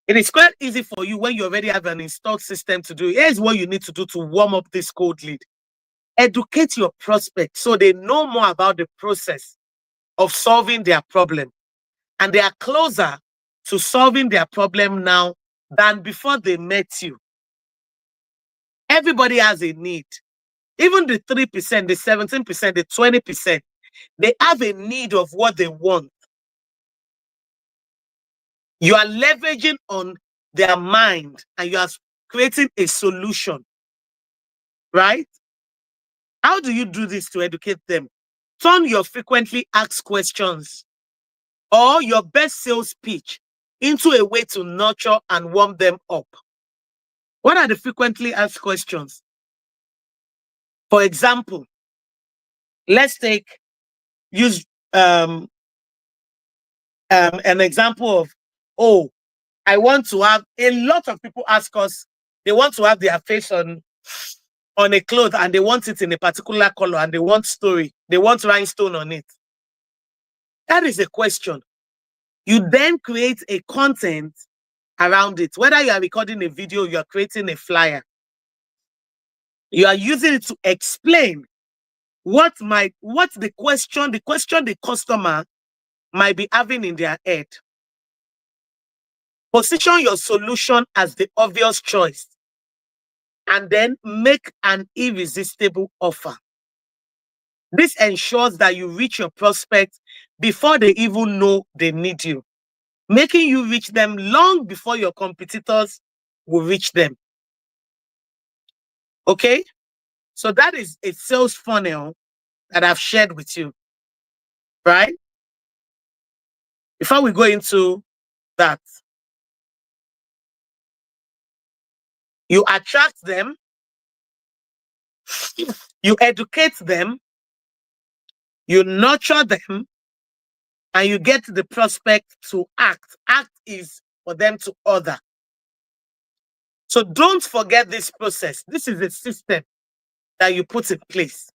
It is quite easy for you when you already have an installed system to do. Here's what you need to do to warm up this cold lead. Educate your prospects so they know more about the process of solving their problem. And they are closer to solving their problem now than before they met you. Everybody has a need. Even the 3%, the 17%, the 20%, they have a need of what they want. You are leveraging on their mind and you are creating a solution, right? How do you do this to educate them? Turn your frequently asked questions or your best sales pitch into a way to nurture and warm them up. What are the frequently asked questions? For example, let's use an example of, oh, I want to have, a lot of people ask us, they want to have their face on a cloth and they want it in a particular color and they want story. They want rhinestone on it. That is a question. You then create a content around it. Whether you are recording a video, you are creating a flyer. You are using it to explain what the question the customer might be having in their head. Position your solution as the obvious choice and then make an irresistible offer. This ensures that you reach your prospects before they even know they need you, making you reach them long before your competitors will reach them. Okay? So that is a sales funnel that I've shared with you, right? Before we go into that, you attract them, you educate them, you nurture them, and you get the prospect to act. Act is for them to order. So don't forget this process. This is a system that you put in place.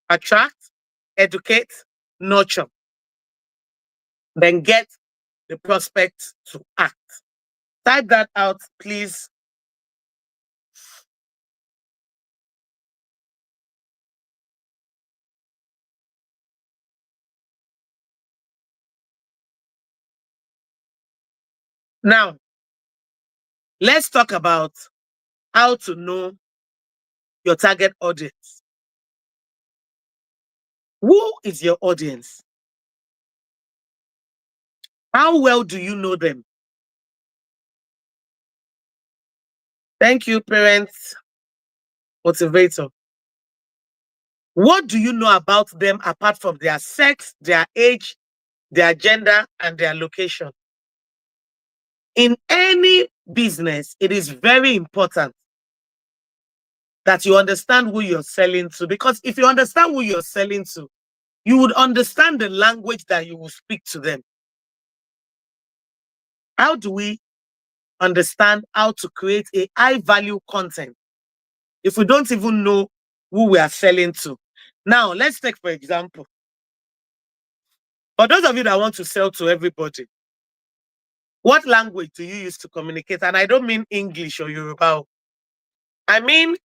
Attract, educate, nurture. Then get the prospect to act. Type that out, please. Now, let's talk about how to know your target audience. Who is your audience? How well do you know them? Thank you, parents motivator. What do you know about them apart from their sex, their age, their gender, and their location? In any business, it is very important that you understand who you're selling to, because if you understand who you're selling to, you would understand the language that you will speak to them. How do we understand how to create a high-value content if we don't even know who we are selling to? Now, let's take, for example, for those of you that want to sell to everybody, what language do you use to communicate? And I don't mean English or Yoruba. I mean,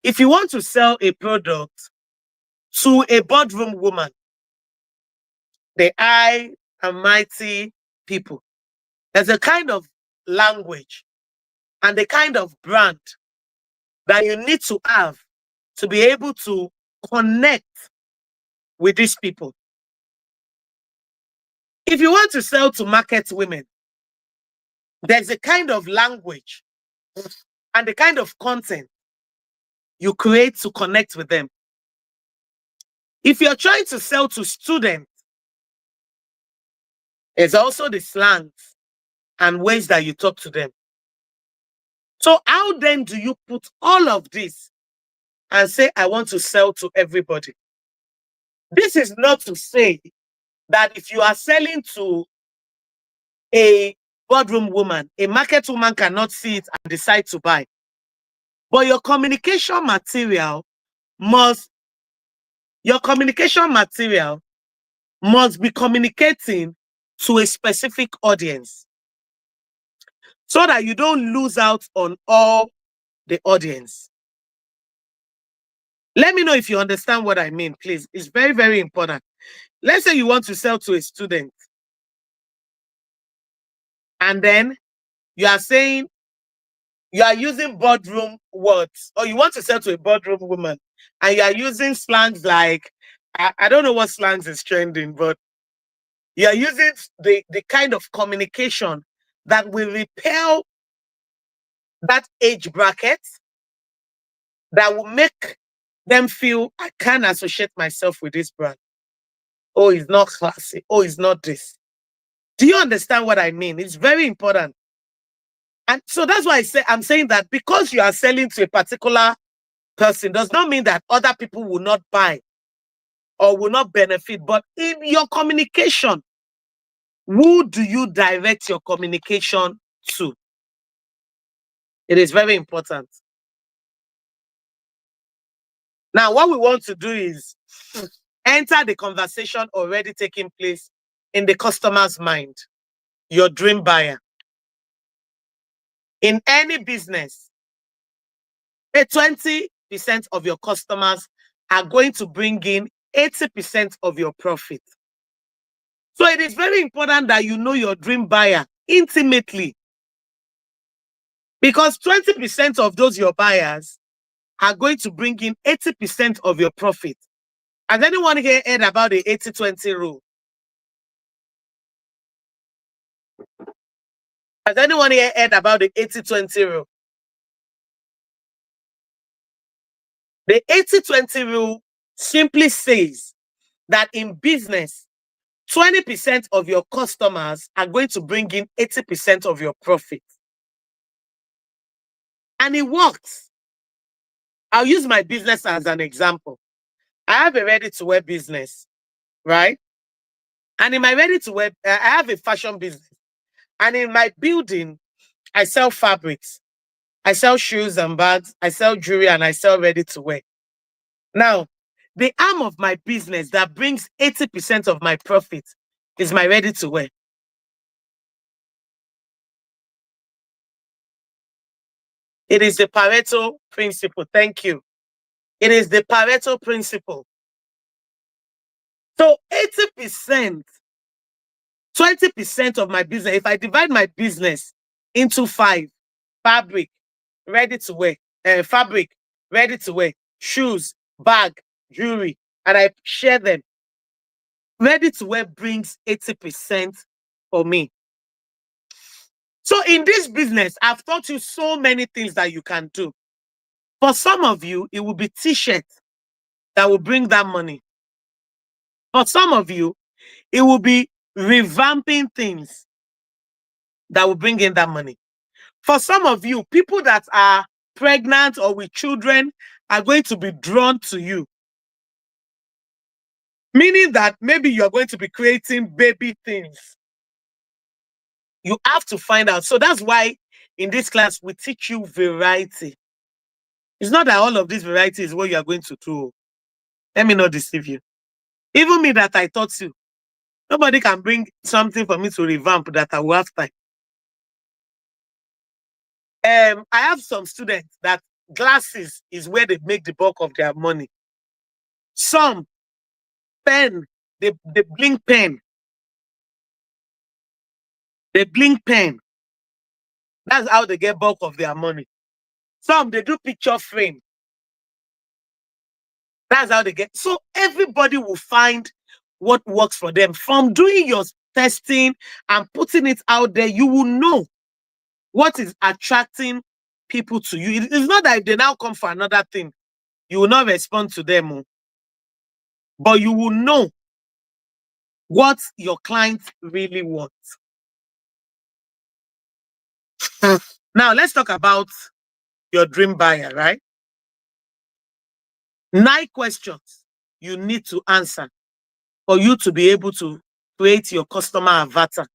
if you want to sell a product to a boardroom woman, the high and mighty people. There's a kind of language and the kind of brand that you need to have to be able to connect with these people. If you want to sell to market women, there's a kind of language and the kind of content you create to connect with them. If you're trying to sell to students, there's also the slangs and ways that you talk to them. So how then do you put all of this and say, I want to sell to everybody? This is not to say that if you are selling to a boardroom woman, a market woman cannot see it and decide to buy. But your communication material must be communicating to a specific audience so that you don't lose out on all the audience. Let me know if you understand what I mean, please. It's very, very important. Let's say you want to sell to a student, and then you are saying you are using boardroom words, or you want to sell to a boardroom woman, and you are using slangs like, I don't know what slangs is trending, but you are using the kind of communication that will repel that age bracket, that will make them feel, I can't associate myself with this brand. Oh, it's not classy. Oh, it's not this. Do you understand what I mean? It's very important. And so that's why I'm saying that because you are selling to a particular person does not mean that other people will not buy or will not benefit. But in your communication, who do you direct your communication to? It is very important. Now, what we want to do is enter the conversation already taking place in the customer's mind, your dream buyer. In any business, 20% of your customers are going to bring in 80% of your profit. So it is very important that you know your dream buyer intimately, because 20% of those your buyers are going to bring in 80% of your profit. Has anyone here heard about the 80-20 rule? Has anyone here heard about the 80-20 rule? The 80-20 rule simply says that in business, 20% of your customers are going to bring in 80% of your profit. And it works. I'll use my business as an example. I have a ready-to-wear business, right? And in my ready-to-wear, I have a fashion business. And in my building, I sell fabrics. I sell shoes and bags. I sell jewelry and I sell ready-to-wear. Now, the arm of my business that brings 80% of my profit is my ready-to-wear. It is the Pareto principle. Thank you. It is the Pareto principle. So 80%, 20% of my business, if I divide my business into 5, fabric, ready-to-wear, fabric, ready-to-wear, shoes, bag, jewelry, and I share them, ready-to-wear brings 80% for me. So in this business, I've taught you so many things that you can do. For some of you, it will be t-shirts that will bring that money. For some of you, it will be revamping things that will bring in that money. For some of you, people that are pregnant or with children are going to be drawn to you. Meaning that maybe you're going to be creating baby things. You have to find out. So that's why in this class, we teach you variety. It's not that all of this variety is what you are going to do. Let me not deceive you. Even me that I taught you, nobody can bring something for me to revamp that I will have time. I have some students that glasses is where they make the bulk of their money. Some pen, they blink pen. They blink pen. That's how they get bulk of their money. Some, they do picture frame. That's how they get. So everybody will find what works for them. From doing your testing and putting it out there, you will know what is attracting people to you. It's not that if they now come for another thing, you will not respond to them. But you will know what your clients really want. Now, let's talk about your dream buyer, right? 9 questions you need to answer for you to be able to create your customer avatar.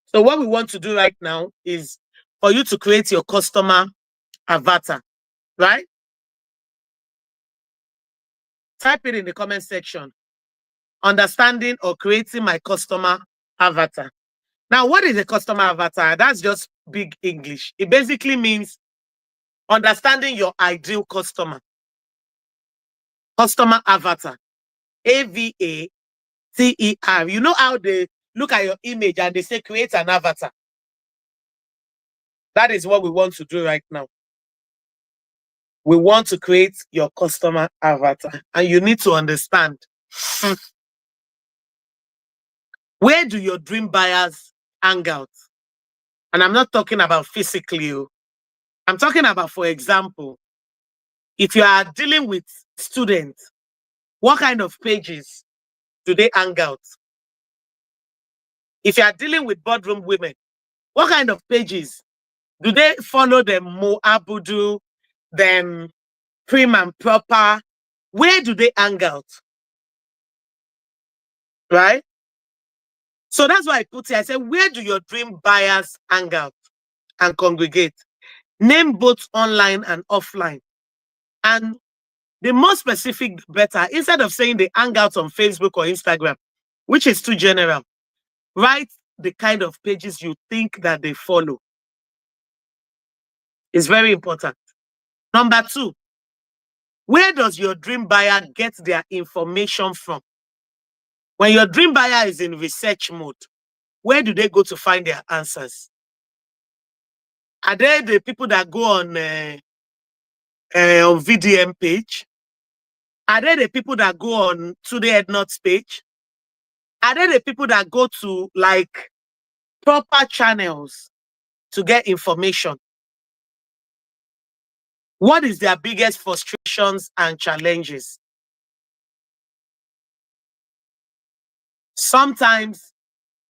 So what we want to do right now is for you to create your customer avatar, right? Type it in the comment section. Understanding or creating my customer avatar. Now, what is a customer avatar? That's just big English. It basically means understanding your ideal customer. Customer avatar. AVATER. You know how they look at your image and they say create an avatar. That is what we want to do right now. We want to create your customer avatar. And you need to understand, where do your dream buyers hang out? And I'm not talking about physically. I'm talking about, for example, if you are dealing with students, what kind of pages do they hang out? If you are dealing with boardroom women, what kind of pages do they follow? Them Mo Abudu, them Prim and Proper? Where do they hang out? Right? So that's why I put here. I said, where do your dream buyers hang out and congregate? Name both online and offline. And the more specific, the better. Instead of saying they hang out on Facebook or Instagram, which is too general, write the kind of pages you think that they follow. It's very important. Number 2, where does your dream buyer get their information from? When your dream buyer is in research mode, where do they go to find their answers? Are they the people that go on VDM page? Are they the people that go on Today Headnots page? Are they the people that go to like proper channels to get information? What is their biggest frustrations and challenges? Sometimes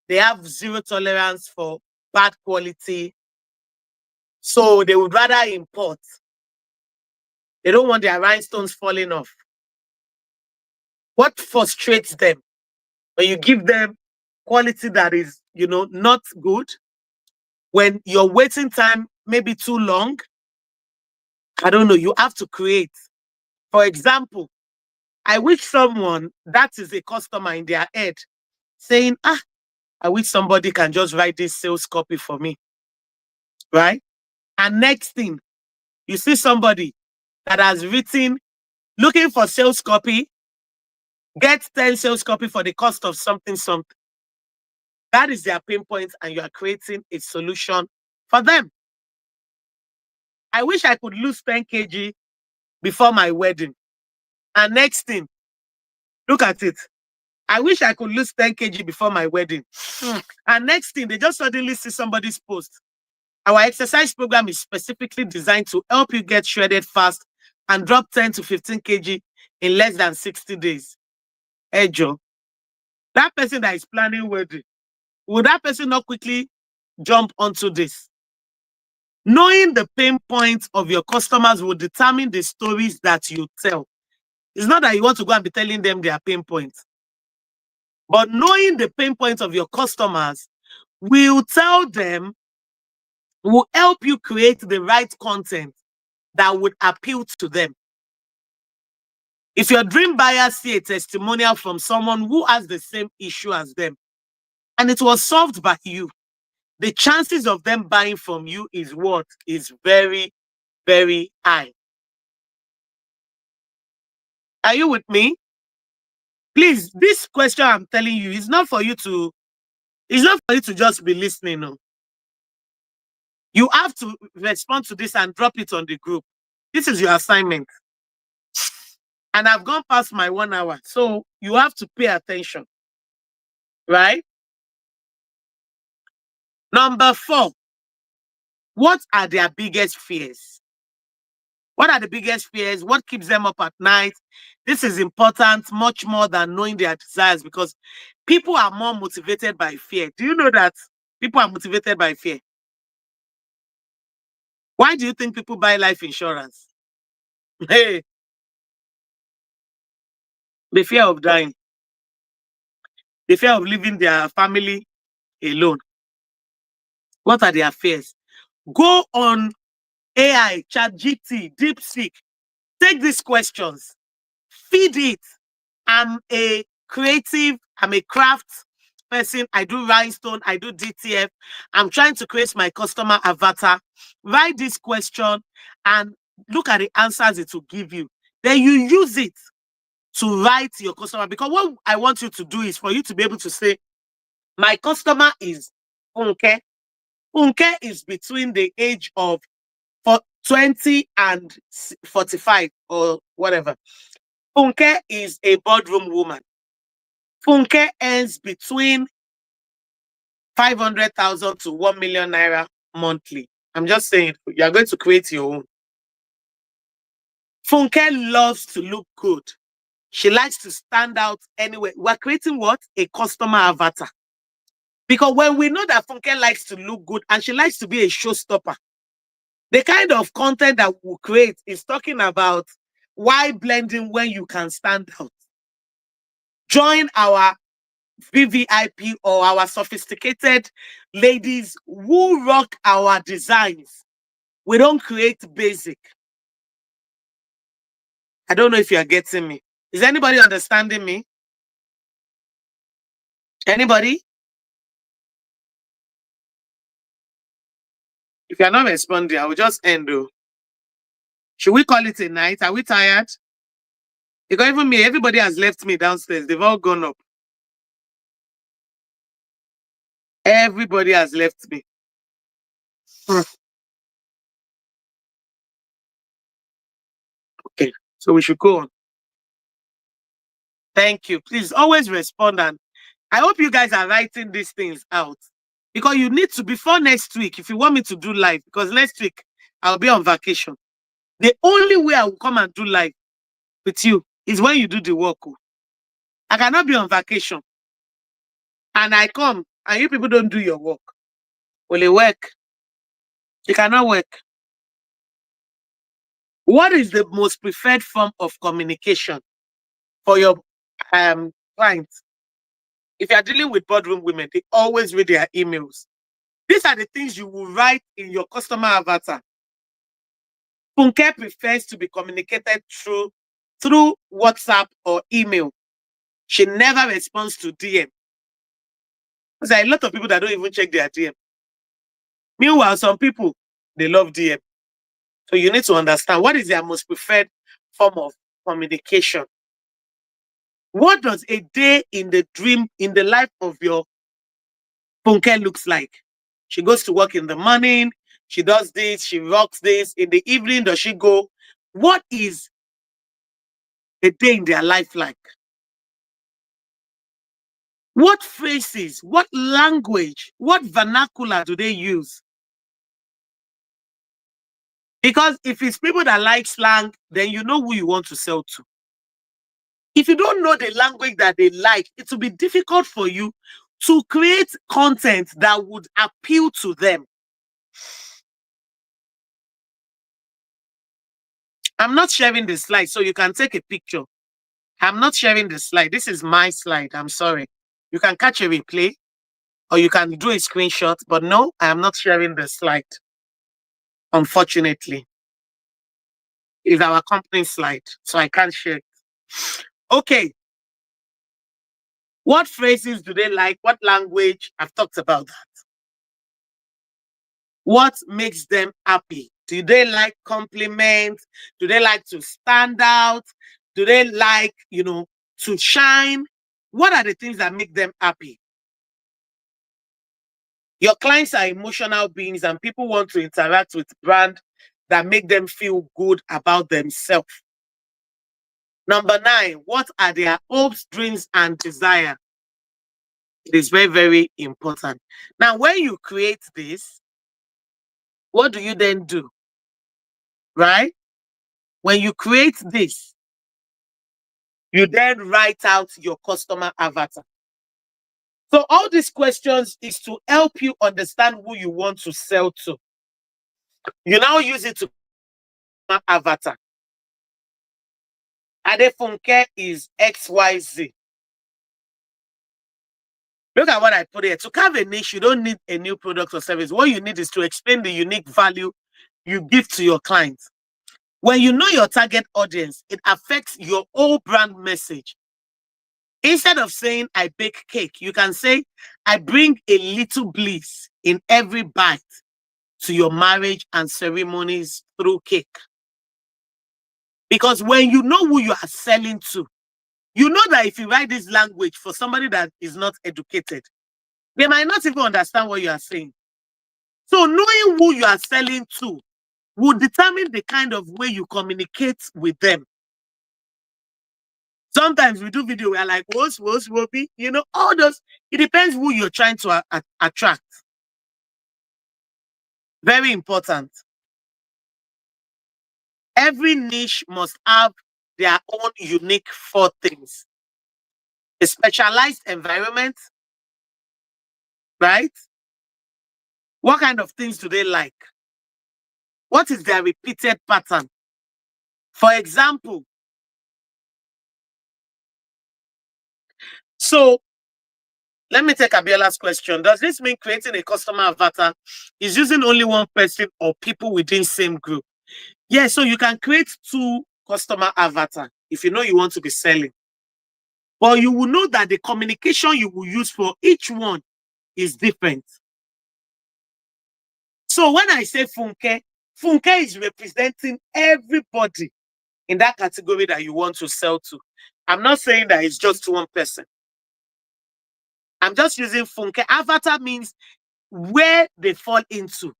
they have zero tolerance for bad quality, so they would rather import. They don't want their rhinestones falling off. What frustrates them? When you give them quality that is, not good, when your waiting time may be too long, I don't know, you have to create. For example, I wish someone that is a customer in their head saying, I wish somebody can just write this sales copy for me, right? And next thing, you see somebody that has written, looking for sales copy, get 10 sales copy for the cost of something. That is their pain point, and you are creating a solution for them. I wish I could lose 10 kg before my wedding. And next thing, look at it. I wish I could lose 10 kg before my wedding. And next thing, they just suddenly see somebody's post. Our exercise program is specifically designed to help you get shredded fast and drop 10 to 15 kg in less than 60 days. Hey, Joe, that person that is planning wedding, will that person not quickly jump onto this? Knowing the pain points of your customers will determine the stories that you tell. It's not that you want to go and be telling them their pain points, but knowing the pain points of your customers will tell them, will help you create the right content that would appeal to them. If your dream buyer see a testimonial from someone who has the same issue as them, and it was solved by you, the chances of them buying from you is very, very high. Are you with me? Please, this question I'm telling you is not for you to It's not for you to just be listening. No. You have to respond to this and drop it on the group. This is your assignment. And I've gone past my 1 hour. So you have to pay attention. Right? Number 4. What are their biggest fears? What are the biggest fears? What keeps them up at night? This is important, much more than knowing their desires, because people are more motivated by fear. Do you know that people are motivated by fear? Why do you think people buy life insurance? Hey, the fear of dying, the fear of leaving their family alone. What are their fears? Go on AI, ChatGPT, DeepSeek. Take these questions, feed it. I'm a creative, I'm a craft person. I do rhinestone, I do DTF. I'm trying to create my customer avatar. Write this question and look at the answers it will give you. Then you use it to write your customer. Because what I want you to do is for you to be able to say, my customer is Funke. Funke is between the age of 20 and 45 or whatever. Funke is a boardroom woman. Funke earns between 500,000 to 1 million naira monthly. I'm just saying, you're going to create your own. Funke loves to look good. She likes to stand out anyway. We're creating what? A customer avatar. Because when we know that Funke likes to look good and she likes to be a showstopper, the kind of content that we'll create is talking about why blending when you can stand out. Join our VVIP or our sophisticated ladies who rock our designs. We don't create basic. I don't know if you are getting me. Is anybody understanding me? Anybody? If you're not responding, I will just end though. Should we call it a night? Are we tired? Because even me, everybody has left me downstairs. They've all gone up. Everybody has left me. Okay, so we should go on. Thank you. Please always respond, and I hope you guys are writing these things out, because you need to, before next week, if you want me to do live, because next week I'll be on vacation. The only way I will come and do live with you is when you do the work. I cannot be on vacation and I come and you people don't do your work. Will it work? It cannot work. What is the most preferred form of communication for your clients? If you are dealing with boardroom women, they always read their emails. These are the things you will write in your customer avatar. Funke prefers to be communicated through WhatsApp or email. She never responds to DM. There's a lot of people that don't even check their DM. Meanwhile, some people, they love DM. So you need to understand what is their most preferred form of communication. What does a day in the dream, in the life of your Funke looks like? She goes to work in the morning, she does this, she rocks this. In the evening, does she go? What is a day in their life like? What phrases, what language, what vernacular do they use? Because if it's people that like slang, then you know who you want to sell to. If you don't know the language that they like, it will be difficult for you to create content that would appeal to them. I'm not sharing the slide, so you can take a picture. I'm not sharing the slide. This is my slide. I'm sorry. You can catch a replay or you can do a screenshot, but no, I am not sharing the slide. Unfortunately, it's our company slide, so I can't share it. Okay. What phrases do they like? What language? I've talked about that. What makes them happy? Do they like compliments? Do they like to stand out? Do they like, to shine? What are the things that make them happy? Your clients are emotional beings and people want to interact with brand that make them feel good about themselves. Number 9, what are their hopes, dreams, and desire? It is very, very important. Now, when you create this, what do you then do? Right? When you create this, you then write out your customer avatar. So all these questions is to help you understand who you want to sell to. You now use it to avatar. Adefunke is XYZ. Look at what I put here. To carve a niche, you don't need a new product or service. What you need is to explain the unique value you give to your clients. When you know your target audience, it affects your whole brand message. Instead of saying, I bake cake, you can say, I bring a little bliss in every bite to your marriage and ceremonies through cake. Because when you know who you are selling to, you know that if you write this language for somebody that is not educated, they might not even understand what you are saying. So knowing who you are selling to will determine the kind of way you communicate with them. Sometimes we do video, we are like, whoopie, you know, all those. It depends who you're trying to attract. Very important. Every niche must have their own unique 4 things. A specialized environment, right? What kind of things do they like? What is their repeated pattern? For example, so let me take Abiola's question. Does this mean creating a customer avatar is using only one person or people within same group? Yeah, so you can create 2 customer avatar if you know you want to be selling. But you will know that the communication you will use for each one is different. So when I say Funke, Funke is representing everybody in that category that you want to sell to. I'm not saying that it's just one person. I'm just using Funke. Avatar means where they fall into.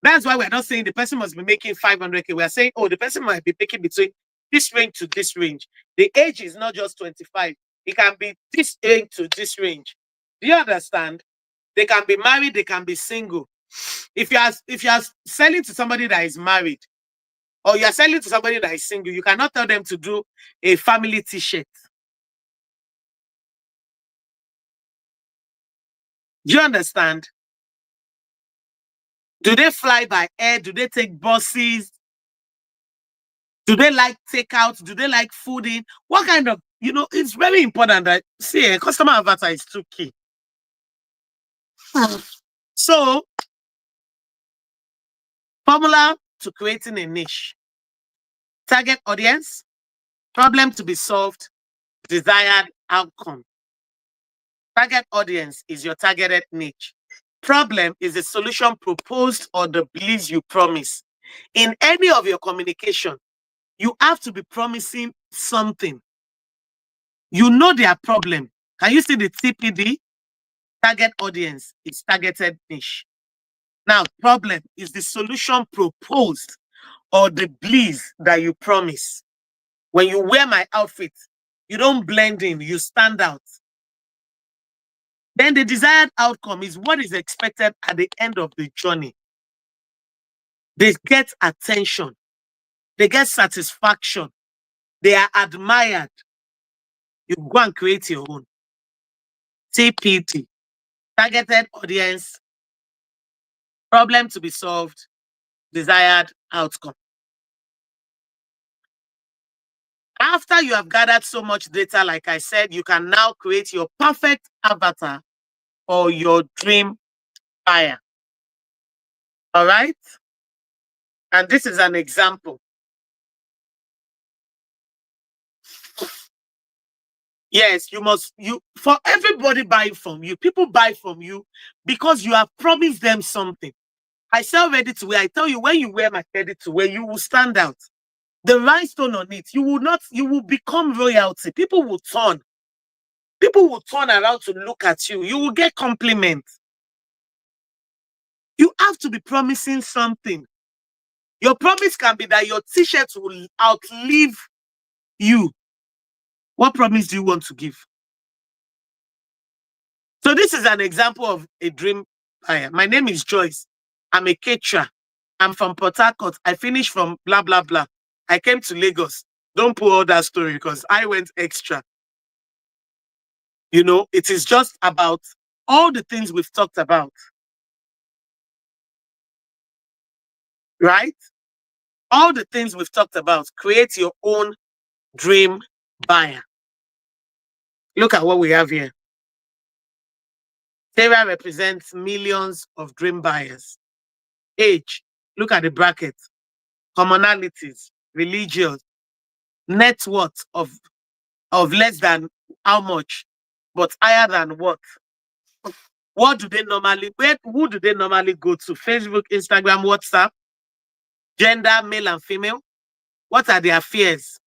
That's why we're not saying the person must be making 500K. We're saying, oh, the person might be making between this range to this range. The age is not just 25. It can be this age to this range. Do you understand? They can be married, they can be single. If you are selling to somebody that is married, or you are selling to somebody that is single, you cannot tell them to do a family t-shirt. Do you understand? Do they fly by air? Do they take buses? Do they like takeout? Do they like fooding? What kind of, you know, it's very important that, see, a customer avatar is too key. So, formula to creating a niche. Target audience, problem to be solved, desired outcome. Target audience is your targeted niche. Problem is the solution proposed or the beliefs you promise. In any of your communication, you have to be promising something. You know their problem. Can you see the TPD? Target audience is targeted niche. Now, problem is the solution proposed or the beliefs that you promise. When you wear my outfit, you don't blend in, you stand out. Then the desired outcome is what is expected at the end of the journey. They get attention. They get satisfaction. They are admired. You go and create your own. TPT, targeted audience, problem to be solved, desired outcome. After you have gathered so much data, like I said, you can now create your perfect avatar or your dream buyer. All right? And this is an example. Yes, for everybody buying from you, people buy from you because you have promised them something. I sell ready to wear. I tell you, when you wear my ready to wear, you will stand out. The rhinestone on it, you will become royalty. People will turn around to look at you. You will get compliments. You have to be promising something. Your promise can be that your t-shirt will outlive you. What promise do you want to give? So this is an example of a dream buyer. My name is Joyce. I'm a caterer. I'm from Port Harcourt. I finished from blah, blah, blah. I came to Lagos. Don't put all that story because I went extra. You know, it is just about all the things we've talked about. Right? All the things we've talked about. Create your own dream buyer. Look at what we have here. Sarah represents millions of dream buyers. Age, look at the bracket. Commonalities, religious, net worth of less than how much, but higher than what? What do they normally, who do they normally go to? Facebook, Instagram, WhatsApp, gender, male and female. What are their fears?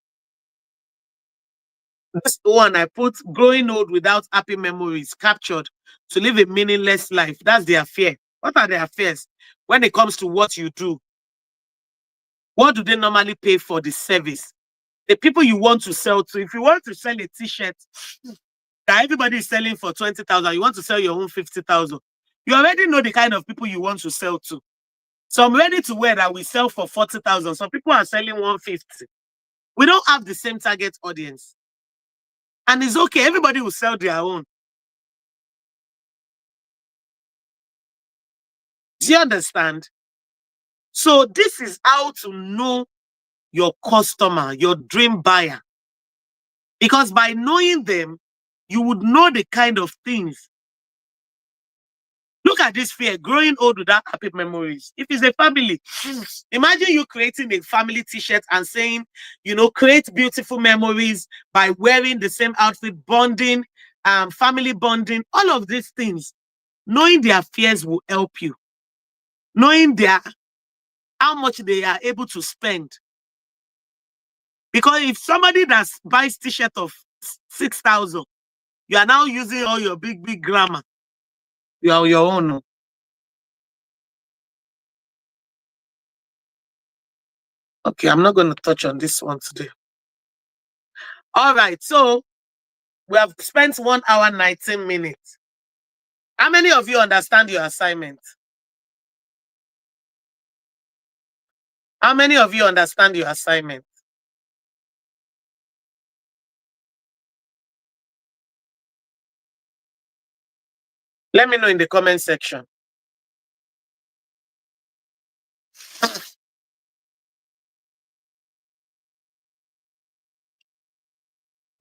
This one I put, growing old without happy memories, captured to live a meaningless life. That's their fear. What are their fears when it comes to what you do? What do they normally pay for the service? The people you want to sell to, if you want to sell a t-shirt that everybody is selling for 20,000, you want to sell your own 50,000. You already know the kind of people you want to sell to. So I'm ready to wear that we sell for 40,000. Some people are selling 150. We don't have the same target audience. And it's okay. Everybody will sell their own. Do you understand? So this is how to know your customer, your dream buyer. Because by knowing them, you would know the kind of things. Look at this fear, growing old without happy memories. If it's a family, imagine you creating a family t-shirt and saying, you know, create beautiful memories by wearing the same outfit, bonding, family bonding, all of these things. Knowing their fears will help you. Knowing how much they are able to spend. Because if somebody that buys t-shirt of 6,000, you are now using all your big grammar. You are your own. Okay, I'm not going to touch on this one today. All right, so we have spent 1 hour, 19 minutes. How many of you understand your assignment? How many of you understand your assignment? Let me know in the comment section.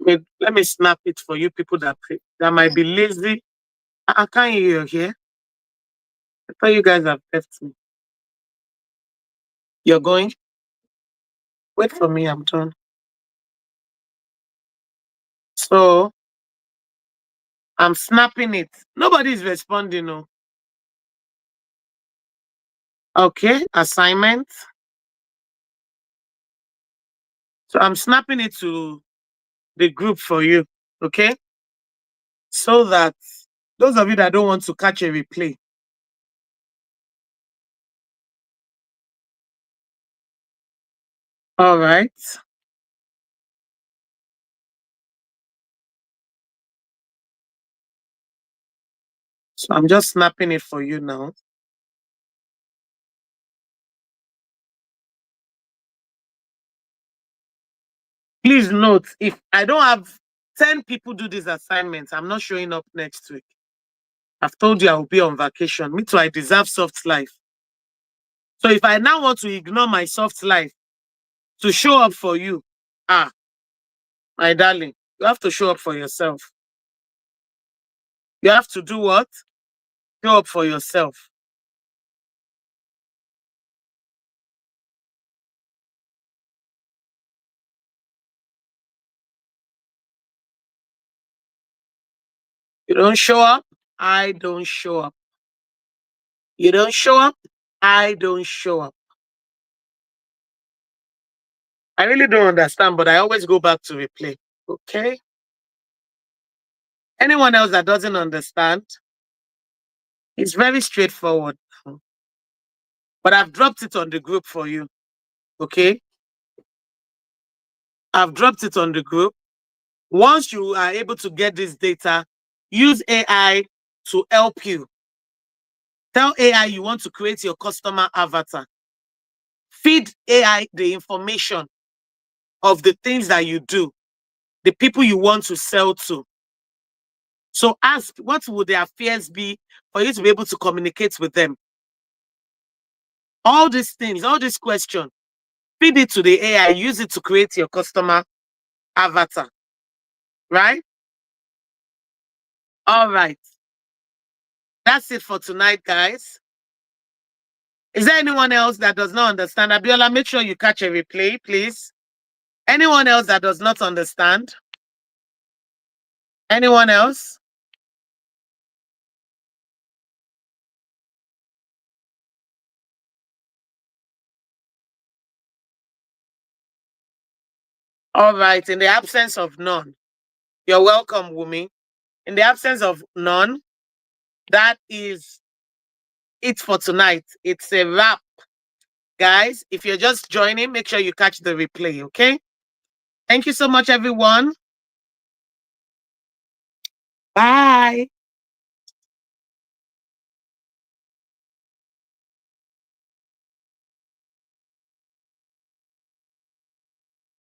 Let me snap it for you people that might be lazy. I can't hear you here. I thought you guys have left me. You're going? Wait for me, I'm done. So, I'm snapping it. Nobody's responding, no. Okay, assignment. So I'm snapping it to the group for you, okay? So that those of you that don't want to catch a replay, all right. So I'm just snapping it for you now. Please note, if I don't have 10 people do this assignment, I'm not showing up next week. I've told you I will be on vacation. Me too, I deserve soft life. So if I now want to ignore my soft life to show up for you, my darling, you have to show up for yourself. You have to do what? Show up for yourself. You don't show up, I don't show up. You don't show up, I don't show up. I really don't understand, but I always go back to replay. Okay? Anyone else that doesn't understand? It's very straightforward. But I've dropped it on the group for you. Okay? I've dropped it on the group. Once you are able to get this data, use AI to help you. Tell AI you want to create your customer avatar. Feed AI the information of the things that you do, the people you want to sell to. So ask, what would their fears be for you to be able to communicate with them? All these things, all these questions, feed it to the AI, use it to create your customer avatar. Right? All right. That's it for tonight, guys. Is there anyone else that does not understand? Abiola, make sure you catch a replay, please. Anyone else that does not understand? Anyone else? All right. In the absence of none, you're welcome, Wumi. In the absence of none, that is it for tonight. It's a wrap. Guys, if you're just joining, make sure you catch the replay, okay? Thank you so much, everyone. Bye.